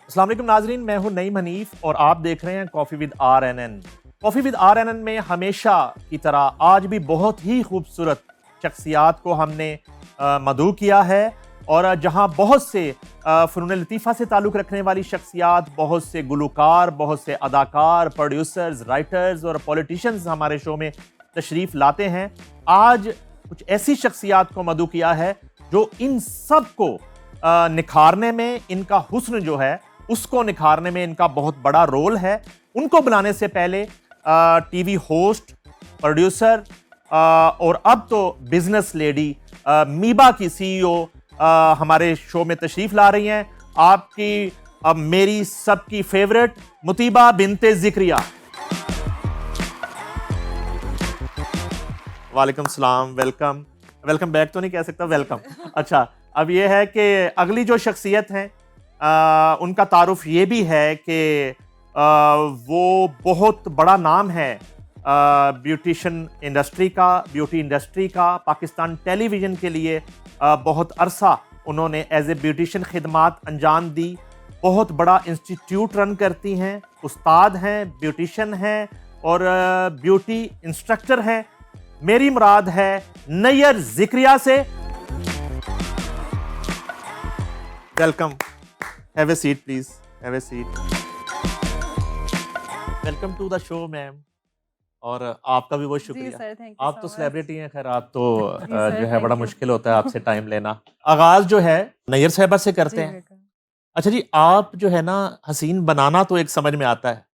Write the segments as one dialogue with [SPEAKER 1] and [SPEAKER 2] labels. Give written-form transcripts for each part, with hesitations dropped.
[SPEAKER 1] अस्सलाम वालेकुम नाजरीन, मैं हूं नईम हनीफ और आप देख रहे हैं coffee with RNN। Coffee with RNN में हमेशा की तरह आज भी बहुत ही खूबसूरत शख्सियात को हमने मदऊ किया है और जहां बहुत से फ़नून लतीफ़ा से ताल्लुक़ रखने वाली शख्सियात, बहुत से गुलकार, बहुत से अदाकार, प्रोड्यूसर्स, राइटर्स और पॉलिटिशियंस हमारे शो में तशरीफ़ लाते हैं। आज कुछ ऐसी शख्सियात को मदऊ किया है जो इन सब को निखारने में, इनका हुस्न जो है उसको निखारने में इनका बहुत बड़ा रोल है। उनको बुलाने से पहले टीवी होस्ट, प्रोड्यूसर और अब तो बिजनेस लेडी मीबा की CEO हमारे शो में तशरीफ ला रही हैं। आपकी अब मेरी सबकी फेवरेट मुतीबा बिनते जिक्रिया। वालेकुम सलाम, वेलकम। वेलकम बैक तो नहीं कह सकता, वेलकम। अच्छा, अब ये है कि अगली जो शख्सियत हैं उनका तारुफ ये भी है कि वो बहुत बड़ा नाम है ब्यूटिशन इंडस्ट्री का, ब्यूटी इंडस्ट्री का। पाकिस्तान टेलीविज़न के लिए बहुत अरसा उन्होंने एज ए ब्यूटिशन खिदमात अंजाम दी। बहुत बड़ा इंस्टीट्यूट रन करती हैं, उस्ताद हैं, ब्यूटिशन हैं और ब्यूटी इंस्ट्रक्टर हैं। मेरी मुराद है नैयर जिक्रिया से। Welcome, have a seat please, have a seat. Welcome to the show ma'am, और आपका भी बहुत शुक्रिया।
[SPEAKER 2] सर, थैंक यू
[SPEAKER 1] आप तो
[SPEAKER 2] सो
[SPEAKER 1] सेलिब्रिटी हैं, खैर आप तो
[SPEAKER 2] सर,
[SPEAKER 1] जो है बड़ा
[SPEAKER 2] थैंक यू।
[SPEAKER 1] मुश्किल होता है आपसे टाइम लेना। आगाज जो है नैयर साहिबा से करते हैं। अच्छा जी, आप जो है ना, हसीन बनाना तो एक समझ में आता है,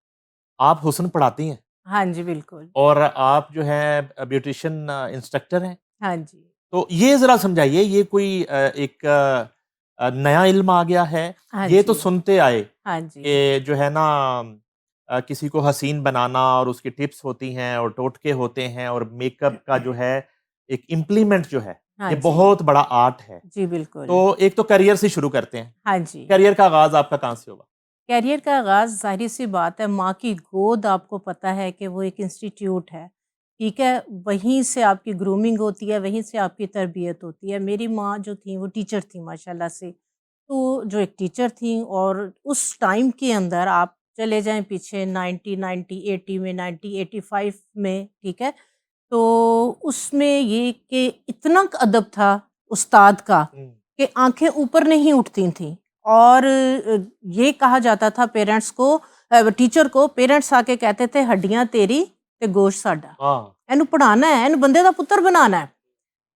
[SPEAKER 1] आप हुस्न पढ़ाती हैं
[SPEAKER 2] हाँ जी, बिल्कुल।
[SPEAKER 1] और आप जो है ब्यूटिशियन इंस्ट्रक्टर हैं।
[SPEAKER 2] हाँ जी।
[SPEAKER 1] तो ये जरा समझाइए, ये कोई एक नया इल्म आ गया है?
[SPEAKER 2] हाँ
[SPEAKER 1] ये तो
[SPEAKER 2] जी।
[SPEAKER 1] सुनते आए
[SPEAKER 2] हाँ जी।
[SPEAKER 1] कि जो है ना किसी को हसीन बनाना और उसकी टिप्स होती हैं और टोटके होते हैं और मेकअप का जो है एक इम्प्लीमेंट जो है,
[SPEAKER 2] हाँ
[SPEAKER 1] ये
[SPEAKER 2] जी।
[SPEAKER 1] बहुत बड़ा आर्ट है।
[SPEAKER 2] जी, बिल्कुल।
[SPEAKER 1] तो एक तो करियर से शुरू करते हैं।
[SPEAKER 2] हाँ जी।
[SPEAKER 1] करियर का आगाज आपका कहाँ से होगा?
[SPEAKER 2] करियर का आगाज़ ज़ाहिर-सी बात है, माँ की गोद आपको पता है कि वो एक इंस्टीट्यूट है, ठीक है? वहीं से आपकी ग्रूमिंग होती है, वहीं से आपकी तरबियत होती है। मेरी माँ जो थी वो टीचर थी माशाल्लाह से। तो जो एक टीचर थी और उस टाइम के अंदर आप चले जाएँ पीछे 90, 80 में, 85 में, ठीक है? तो उसमें ये कि इतना अदब था उस्ताद का कि आँखें ऊपर नहीं उठती थीं। और ये कहा जाता था पेरेंट्स को, टीचर को, पेरेंट्स आके कहते थे हड्डियां तेरी ते गोश्त साडा,
[SPEAKER 1] हाँ,
[SPEAKER 2] एनू पढ़ाना है, एनू बंदे दा पुत्र बनाना है।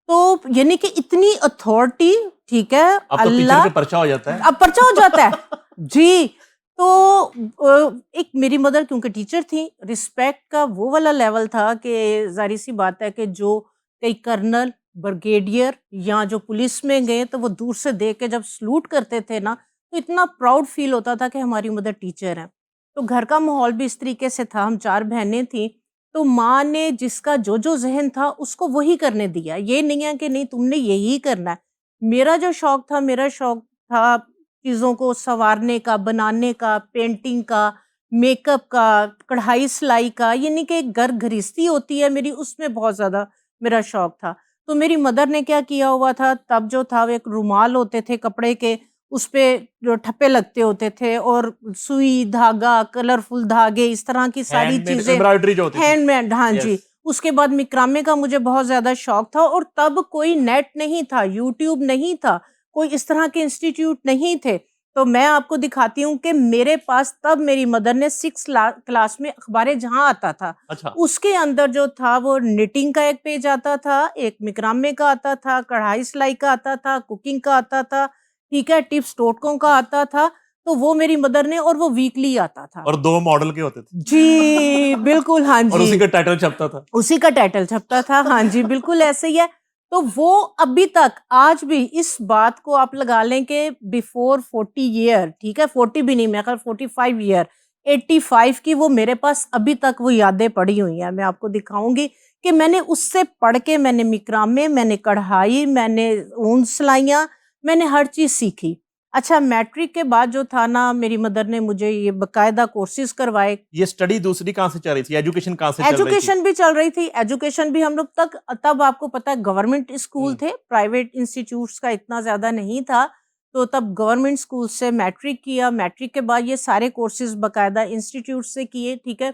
[SPEAKER 2] तो यानी कि इतनी अथॉरिटी, ठीक है,
[SPEAKER 1] अब तो टीचर
[SPEAKER 2] अल्लाह,
[SPEAKER 1] पे पर्चा हो जाता है।
[SPEAKER 2] अब पर्चा हो जाता है। जी। तो एक मेरी मदर क्योंकि टीचर थी, रिस्पेक्ट का वो वाला लेवल था कि ज़ाहिर सी बात है कि जो कई कर्नल, ब्रिगेडियर या जो पुलिस में गए तो वो दूर से देख के जब सलूट करते थे ना, तो इतना प्राउड फील होता था कि हमारी मदर टीचर है। तो घर का माहौल भी इस तरीके से था, हम 4 बहनें थीं, तो माँ ने जिसका जो ज़हन था उसको वही करने दिया। ये नहीं है कि नहीं तुमने यही करना है। मेरा शौक था चीज़ों को सँवारने का, बनाने का, पेंटिंग का, मेकअप का, कढ़ाई-सिलाई का, यानी कि एक घर-गृहस्थी होती है मेरी, उसमें बहुत ज़्यादा मेरा शौक था। तो मेरी मदर ने क्या किया हुआ था, तब जो था वो एक रुमाल होते थे कपड़े के, उसपे जो ठप्पे लगते होते थे और सुई, धागा, कलरफुल धागे, इस तरह की सारी
[SPEAKER 1] हैंडमेड
[SPEAKER 2] चीज़ें,
[SPEAKER 1] एम्ब्रॉयडरी जो होती थी।
[SPEAKER 2] हैंडमेड, हाँ जी।
[SPEAKER 1] यस।
[SPEAKER 2] उसके बाद मिक्रामे का मुझे बहुत ज़्यादा शौक था और तब कोई नेट नहीं था, यूट्यूब नहीं था, कोई इस तरह के इंस्टीट्यूट नहीं थे। तो मैं आपको दिखाती हूँ कि मेरे पास तब मेरी मदर ने 6 क्लास में अखबार-ए-जहाँ आता था।
[SPEAKER 1] अच्छा।
[SPEAKER 2] उसके अंदर जो था वो निटिंग का एक पेज आता था, एक मिक्रामे का आता था, कढ़ाई-सिलाई का आता था, कुकिंग का आता था, ठीक है? टिप्स टोटकों का आता था। तो वो मेरी मदर ने, और वो वीकली आता था।
[SPEAKER 1] और 2 मॉडल के होते थे।
[SPEAKER 2] जी, बिल्कुल, हाँ
[SPEAKER 1] और
[SPEAKER 2] जी।
[SPEAKER 1] उसी का टाइटल छपता था।
[SPEAKER 2] उसी का टाइटल छपता था, हाँ जी, बिल्कुल ऐसे ही है। तो वो अभी तक, आज भी इस बात को आप लगा लें कि बिफोर 40 ईयर, ठीक है, 40 भी नहीं, मेरे ख्याल 45 ईयर, 85 की वो मेरे पास अभी तक वो यादें पड़ी हुई हैं। मैं आपको दिखाऊँगी कि मैंने उससे पढ़ के, मैंने मिक्रामे, मैंने कढ़ाई, मैंने ऊन सिलाइयाँ, मैंने हर चीज़ सीखी। अच्छा, मैट्रिक के बाद जो था ना, मेरी मदर ने मुझे ये बाकायदा कोर्सेज़ करवाए।
[SPEAKER 1] ये स्टडी दूसरी कहाँ से चल रही थी? एजुकेशन कहाँ से चल रही थी?
[SPEAKER 2] एजुकेशन भी चल रही थी, एजुकेशन भी हम लोग तक, तब आपको पता है गवर्नमेंट स्कूल
[SPEAKER 1] हुँ।
[SPEAKER 2] थे, प्राइवेट इंस्टीट्यूट्स का इतना ज़्यादा नहीं था। तो तब गवर्नमेंट स्कूल से मैट्रिक किया, मैट्रिक के बाद ये सारे कोर्सेज बाकायदा इंस्टीट्यूट से किए, ठीक है।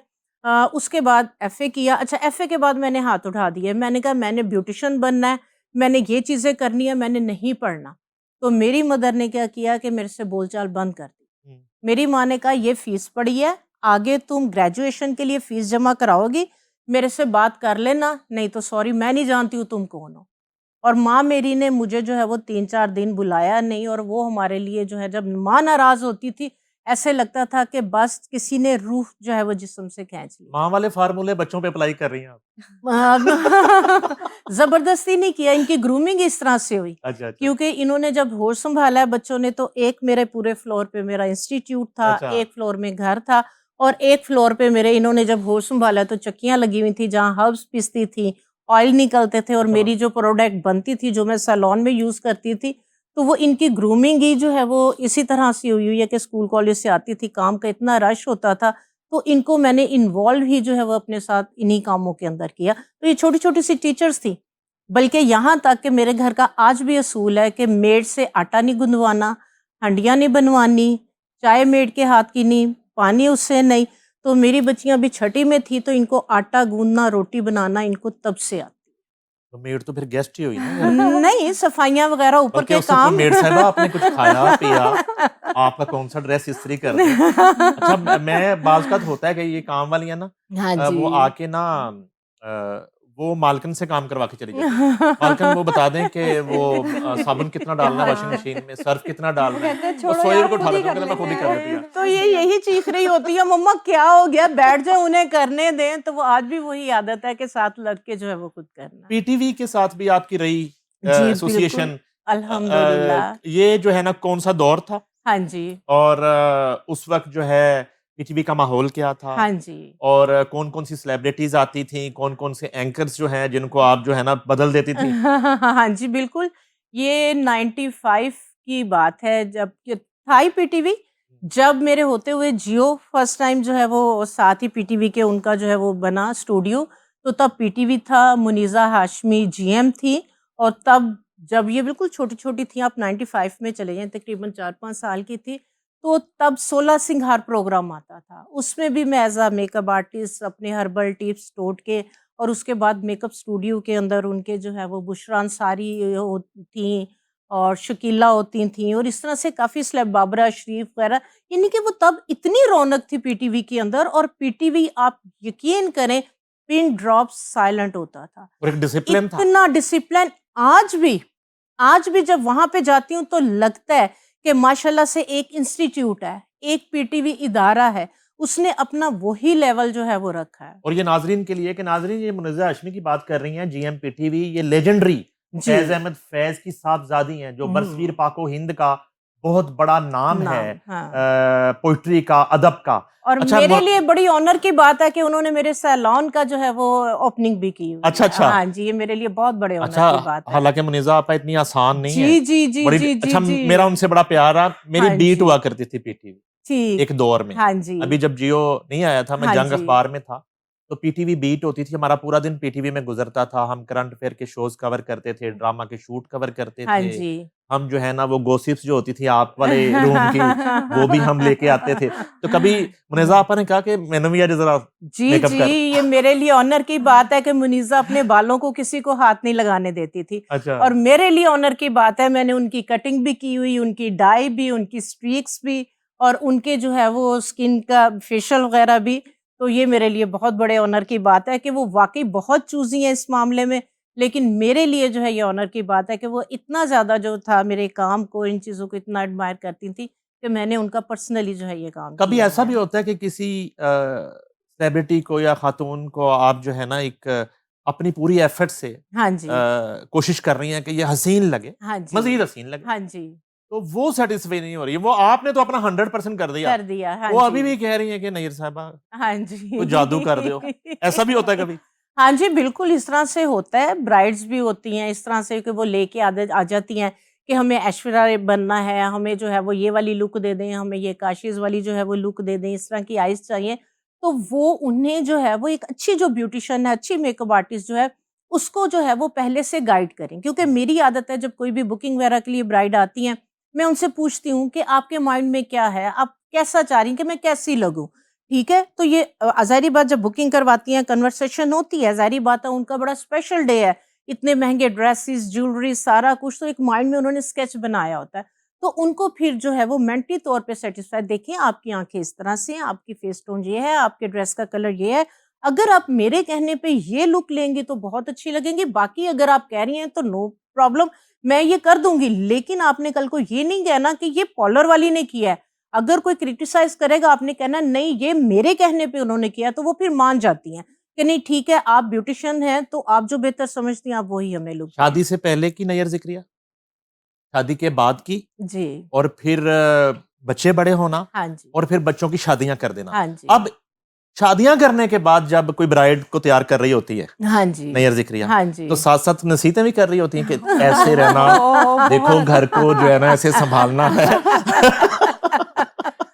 [SPEAKER 2] उसके बाद एफए किया। अच्छा, एफए के बाद मैंने हाथ उठा दिए, मैंने कहा मैंने ब्यूटिशियन बनना है, मैंने ये चीज़ें करनी है, मैंने नहीं पढ़ना। तो मेरी मदर ने क्या किया कि मेरे से बोलचाल बंद कर दी। मेरी माँ ने कहा ये फीस पड़ी है, आगे तुम ग्रेजुएशन के लिए फीस जमा कराओगी, मेरे से बात कर लेना, नहीं तो सॉरी मैं नहीं जानती हूँ तुम कौन हो। और माँ मेरी ने मुझे जो है वो 3-4 दिन बुलाया नहीं, और वो हमारे लिए जो है, जब माँ नाराज़ होती थी ऐसे लगता था कि बस किसी ने रूह जो है वो जिस्म से खींच ली।
[SPEAKER 1] माँ वाले फार्मूले बच्चों पे अप्लाई कर रही हैं आप?
[SPEAKER 2] ज़बरदस्ती नहीं किया, इनकी ग्रूमिंग इस तरह से हुई।
[SPEAKER 1] अच्छा, अच्छा।
[SPEAKER 2] क्योंकि इन्होंने जब होश संभाला है बच्चों ने, तो एक मेरे पूरे फ्लोर पे मेरा इंस्टीट्यूट था,
[SPEAKER 1] अच्छा।
[SPEAKER 2] एक फ्लोर में घर था, और एक फ्लोर पे मेरे, इन्होंने जब होश संभाला तो चक्कियाँ लगी हुई थी जहाँ हर्ब्स पिसती थी, ऑयल निकलते थे, और मेरी जो प्रोडक्ट बनती थी जो मैं सैलून में यूज़ करती थी, तो वो इनकी ग्रूमिंग ही जो है वो इसी तरह से हुई है कि स्कूल कॉलेज से आती थी, काम का इतना रश होता था, तो इनको मैंने इन्वॉल्व ही जो है वो अपने साथ इन्हीं कामों के अंदर किया। तो ये छोटी-छोटी सी टीचर्स थी। बल्कि यहाँ तक कि मेरे घर का आज भी असूल है कि मेड से आटा नहीं गुंदवाना, हंडियाँ नहीं बनवानी, चाय मेड के हाथ की नहीं, पानी उससे नहीं। तो मेरी बच्चियाँ अभी छठी में थी तो इनको आटा गूँदना, रोटी बनाना इनको तब से आता।
[SPEAKER 1] तो मेड तो फिर गेस्ट ही हुई ना घर की?
[SPEAKER 2] नहीं, सफाइयाँ वगैरह ऊपर
[SPEAKER 1] बल्कि
[SPEAKER 2] के
[SPEAKER 1] उससे कोई
[SPEAKER 2] काम।
[SPEAKER 1] मेड साहिबा आपने कुछ खाया, पिया, आपका कौन-सा ड्रेस इस्त्री कर दें। अच्छा, मैं बाज़ औक़ात होता है कि ये काम वालियाँ ना
[SPEAKER 2] हाँ जी।
[SPEAKER 1] वो आके ना वो मालकिन से काम करवा के चली जाती हैं। मालकिन वो बता दें कि वो साबुन कितना डालना है वॉशिंग
[SPEAKER 3] हाँ।
[SPEAKER 1] मशीन में, सर्फ़ कितना
[SPEAKER 3] वो
[SPEAKER 1] डालना
[SPEAKER 3] कहते हैं
[SPEAKER 1] है। वो
[SPEAKER 3] छोड़ो
[SPEAKER 1] सोए
[SPEAKER 3] यार
[SPEAKER 1] को उठा
[SPEAKER 3] खुद ही
[SPEAKER 1] देते हैं,
[SPEAKER 3] कर
[SPEAKER 1] कहते हैं मैं खुद ही
[SPEAKER 3] लेते
[SPEAKER 1] कर लेती
[SPEAKER 3] हैं।
[SPEAKER 1] हूँ।
[SPEAKER 2] तो ये यही चीख रही होती है, मम्मा क्या हो गया, बैठ जाओ उन्हें करने दें। तो वो आज भी वही आदत है कि साथ लग के जो है वो खुद करना।
[SPEAKER 1] पीटीवी के साथ भी आपकी रही
[SPEAKER 2] जी, बिल्कुल।
[SPEAKER 1] एसोसिएशन।
[SPEAKER 2] अल्हम्दुलिल्लाह।
[SPEAKER 1] ये जो है ना कौन-सा दौर था?
[SPEAKER 2] हाँ जी।
[SPEAKER 1] और उस वक़्त जो है पीटीवी का माहौल क्या था?
[SPEAKER 2] हाँ जी।
[SPEAKER 1] और कौन-कौन सी सेलिब्रिटीज़ आती थीं? कौन-कौन से एंकर्स जो हैं जिनको आप जो है ना बदल देती थीं?
[SPEAKER 2] हाँ जी, बिल्कुल। ये 95 की बात है, जब कि था ही पीटीवी। जब मेरे होते हुए जियो फर्स्ट टाइम जो है वो साथ ही पीटीवी के उनका जो है वो बना स्टूडियो, तो तब पीटीवी था, मुनीज़ा हाशमी जीएम थी। और तब जब ये बिल्कुल छोटी-छोटी थी, आप 95 में चले जाएँ, तकरीबन 4-5 साल की थी, तो तब 16 सिंगार प्रोग्राम आता था। उसमें भी मैं एज़ अ मेकअप आर्टिस्ट अपने हर्बल टिप्स टोट के, और उसके बाद मेकअप स्टूडियो के अंदर उनके जो है वो बुशरा अंसारी थीं, और शकीला होती थीं, और इस तरह से काफ़ी सेलेब, बाबरा शरीफ वगैरह, यानी कि वो तब इतनी रौनक थी पीटीवी के अंदर। और पीटीवी आप यकीन करें पिन ड्रॉप साइलेंट होता था।
[SPEAKER 1] और एक डिसिप्लिन था।
[SPEAKER 2] इतना डिसिप्लिन आज भी जब वहाँ पे जाती हूँ तो लगता है कि माशाल्लाह से एक इंस्टीट्यूट है, एक पीटीवी इदारा है, उसने अपना वही लेवल जो है वो रखा है।
[SPEAKER 1] और ये नाज़रीन के लिए कि नाज़रीन ये मुनज़्ज़ा हाशमी की बात कर रही हैं, जीएम पीटीवी, ये लेजेंडरी
[SPEAKER 2] जी।
[SPEAKER 1] फैज़ अहमद फैज़ की साहबज़ादी हैं, जो बरसगीर
[SPEAKER 2] हुँ।
[SPEAKER 1] पाको हिंद का बहुत बड़ा नाम है
[SPEAKER 2] हाँ।
[SPEAKER 1] पोएट्री का, अदब का।
[SPEAKER 2] और
[SPEAKER 1] अच्छा
[SPEAKER 2] मेरे लिए बड़ी ऑनर की बात है कि उन्होंने मेरे सैलून का जो है वो ओपनिंग भी की हुई है।
[SPEAKER 1] अच्छा, अच्छा।
[SPEAKER 2] हाँ जी, ये मेरे लिए बहुत बड़े ऑनर
[SPEAKER 1] अच्छा,
[SPEAKER 2] की बात है।
[SPEAKER 1] हालाँकि मुनीज़ा आपा इतनी आसान नहीं है।
[SPEAKER 2] जी, जी, जी,
[SPEAKER 1] बड़ी
[SPEAKER 2] जी, जी,
[SPEAKER 1] अच्छा,
[SPEAKER 2] जी।
[SPEAKER 1] मेरा उनसे बड़ा प्यार रहा। मेरी
[SPEAKER 2] हाँ
[SPEAKER 1] बीट
[SPEAKER 2] जी।
[SPEAKER 1] हुआ करती थी पीटीवी
[SPEAKER 2] ठीक।
[SPEAKER 1] एक दौर में।
[SPEAKER 2] हाँ जी।
[SPEAKER 1] अभी जब जियो नहीं आया था, मैं
[SPEAKER 2] हाँ
[SPEAKER 1] जंग
[SPEAKER 2] जी।
[SPEAKER 1] अखबार में था, तो पीटीवी बीट होती थी, हमारा पूरा दिन पीटीवी में गुज़रता था। हम करंट अफेयर के शोज़ कवर करते थे, ड्रामा के शूट कवर करते
[SPEAKER 2] हाँ
[SPEAKER 1] थे।
[SPEAKER 2] जी।
[SPEAKER 1] हम जो है ना वो गॉसिप्स जो होती थी आप वाले रूम की, वो भी हम लेके आते थे। तो कभी मुनीज़ा आपा ने कहा कि मैंने भी आज ज़रा
[SPEAKER 2] जी,
[SPEAKER 1] मेकअप
[SPEAKER 2] जी,
[SPEAKER 1] कर।
[SPEAKER 2] ये मेरे लिए ऑनर की बात है कि मुनीज़ा अपने बालों को किसी को हाथ नहीं लगाने देती थी।
[SPEAKER 1] अच्छा।
[SPEAKER 2] और मेरे लिए ऑनर की बात है, मैंने उनकी कटिंग भी की हुई, उनकी डाई भी, उनकी स्ट्रीक्स भी, और उनके जो है वो स्किन का फेशियल वगैरह भी। तो ये मेरे लिए बहुत बड़े ऑनर की बात है कि वो वाक़ई बहुत चूज़ी हैं इस मामले में। लेकिन मेरे लिए जो है ये ऑनर की बात है कि वो इतना ज़्यादा जो था मेरे काम को, इन चीज़ों को इतना एडमायर करती थी कि मैंने उनका पर्सनली जो है ये काम
[SPEAKER 1] कभी
[SPEAKER 2] किया
[SPEAKER 1] ऐसा
[SPEAKER 2] है।
[SPEAKER 1] भी होता है कि किसी सेलिब्रिटी को या खातून को आप जो है ना एक अपनी पूरी एफर्ट से
[SPEAKER 2] हाँ जी।
[SPEAKER 1] कोशिश कर रही हैं कि ये हसीन लगे,
[SPEAKER 2] हाँ जी।
[SPEAKER 1] मज़ीद हसीन लगे,
[SPEAKER 2] हाँ जी,
[SPEAKER 1] तो वो सैटिस्फाई नहीं हो रही है। वो आपने तो अपना 100% कर दिया,
[SPEAKER 2] कर दिया। हाँ
[SPEAKER 1] वो
[SPEAKER 2] जी।
[SPEAKER 1] अभी भी कह रही हैं कि नैयर साहिबा
[SPEAKER 2] हाँ जी।
[SPEAKER 1] कोई जादू कर दो। ऐसा भी होता है कभी?
[SPEAKER 2] हाँ जी, बिल्कुल इस तरह से होता है। ब्राइड्स भी होती हैं इस तरह से कि वो लेके आ जाती हैं कि हमें ऐश्वर्या राय बनना है, हमें जो है वो ये वाली लुक दे दें, हमें ये काशिज़ वाली जो है वो लुक दे दें, इस तरह की आइज़ चाहिए। तो वो उन्हें जो है वो एक अच्छी जो ब्यूटिशियन है, अच्छी मेकअप आर्टिस्ट जो है, उसको जो है वो पहले से गाइड करें। क्योंकि मेरी आदत है जब कोई भी बुकिंग वगैरह के लिए ब्राइड आती हैं, मैं उनसे पूछती हूँ कि आपके माइंड में क्या है, आप कैसा चाह रही हैं कि मैं कैसी लगूं, ठीक है। तो ये ज़ाहिर बात, जब बुकिंग करवाती हैं कन्वर्सेशन होती है, ज़ाहिर बात है उनका बड़ा स्पेशल डे है, इतने महंगे ड्रेसेस, ज्वेलरी, सारा कुछ, तो एक माइंड में उन्होंने स्केच बनाया होता है। तो उनको फिर जो है वो मेंटली तौर पे सेटिस्फाइड, देखिए आपकी आंखें इस तरह से हैं, आपकी फेस टोन ये है, आपके ड्रेस का कलर ये है, अगर आप मेरे कहने पे ये लुक लेंगी तो बहुत अच्छी लगेंगी, बाकी अगर आप कह रही हैं तो नो प्रॉब्लम, मैं ये कर दूंगी। लेकिन आपने कल को ये नहीं कहना कि ये पार्लर वाली ने किया है। अगर कोई क्रिटिसाइज करेगा, आपने कहना नहीं ये मेरे कहने पे उन्होंने किया, तो वो फिर मान जाती हैं कि नहीं ठीक है, आप ब्यूटिशियन हैं तो आप जो बेहतर समझती हैं आप वही हमें लुक दें।
[SPEAKER 1] शादी से पहले की नैयर जिक्रिया, शादी के बाद की,
[SPEAKER 2] जी।
[SPEAKER 1] और फिर बच्चे बड़े होना,
[SPEAKER 2] हाँ जी।
[SPEAKER 1] और फिर बच्चों की शादियां कर देना।
[SPEAKER 2] हाँ जी।
[SPEAKER 1] अब शादियां करने के बाद जब कोई ब्राइड को तैयार कर रही होती है,
[SPEAKER 2] हाँ जी।
[SPEAKER 1] नैयर जिक्रिया,
[SPEAKER 2] हाँ जी।
[SPEAKER 1] तो साथ साथ नसीहतें भी कर रही होती हैं कि ऐसे रहना,
[SPEAKER 3] ओह,
[SPEAKER 1] देखो घर को जो है ना ऐसे संभालना है।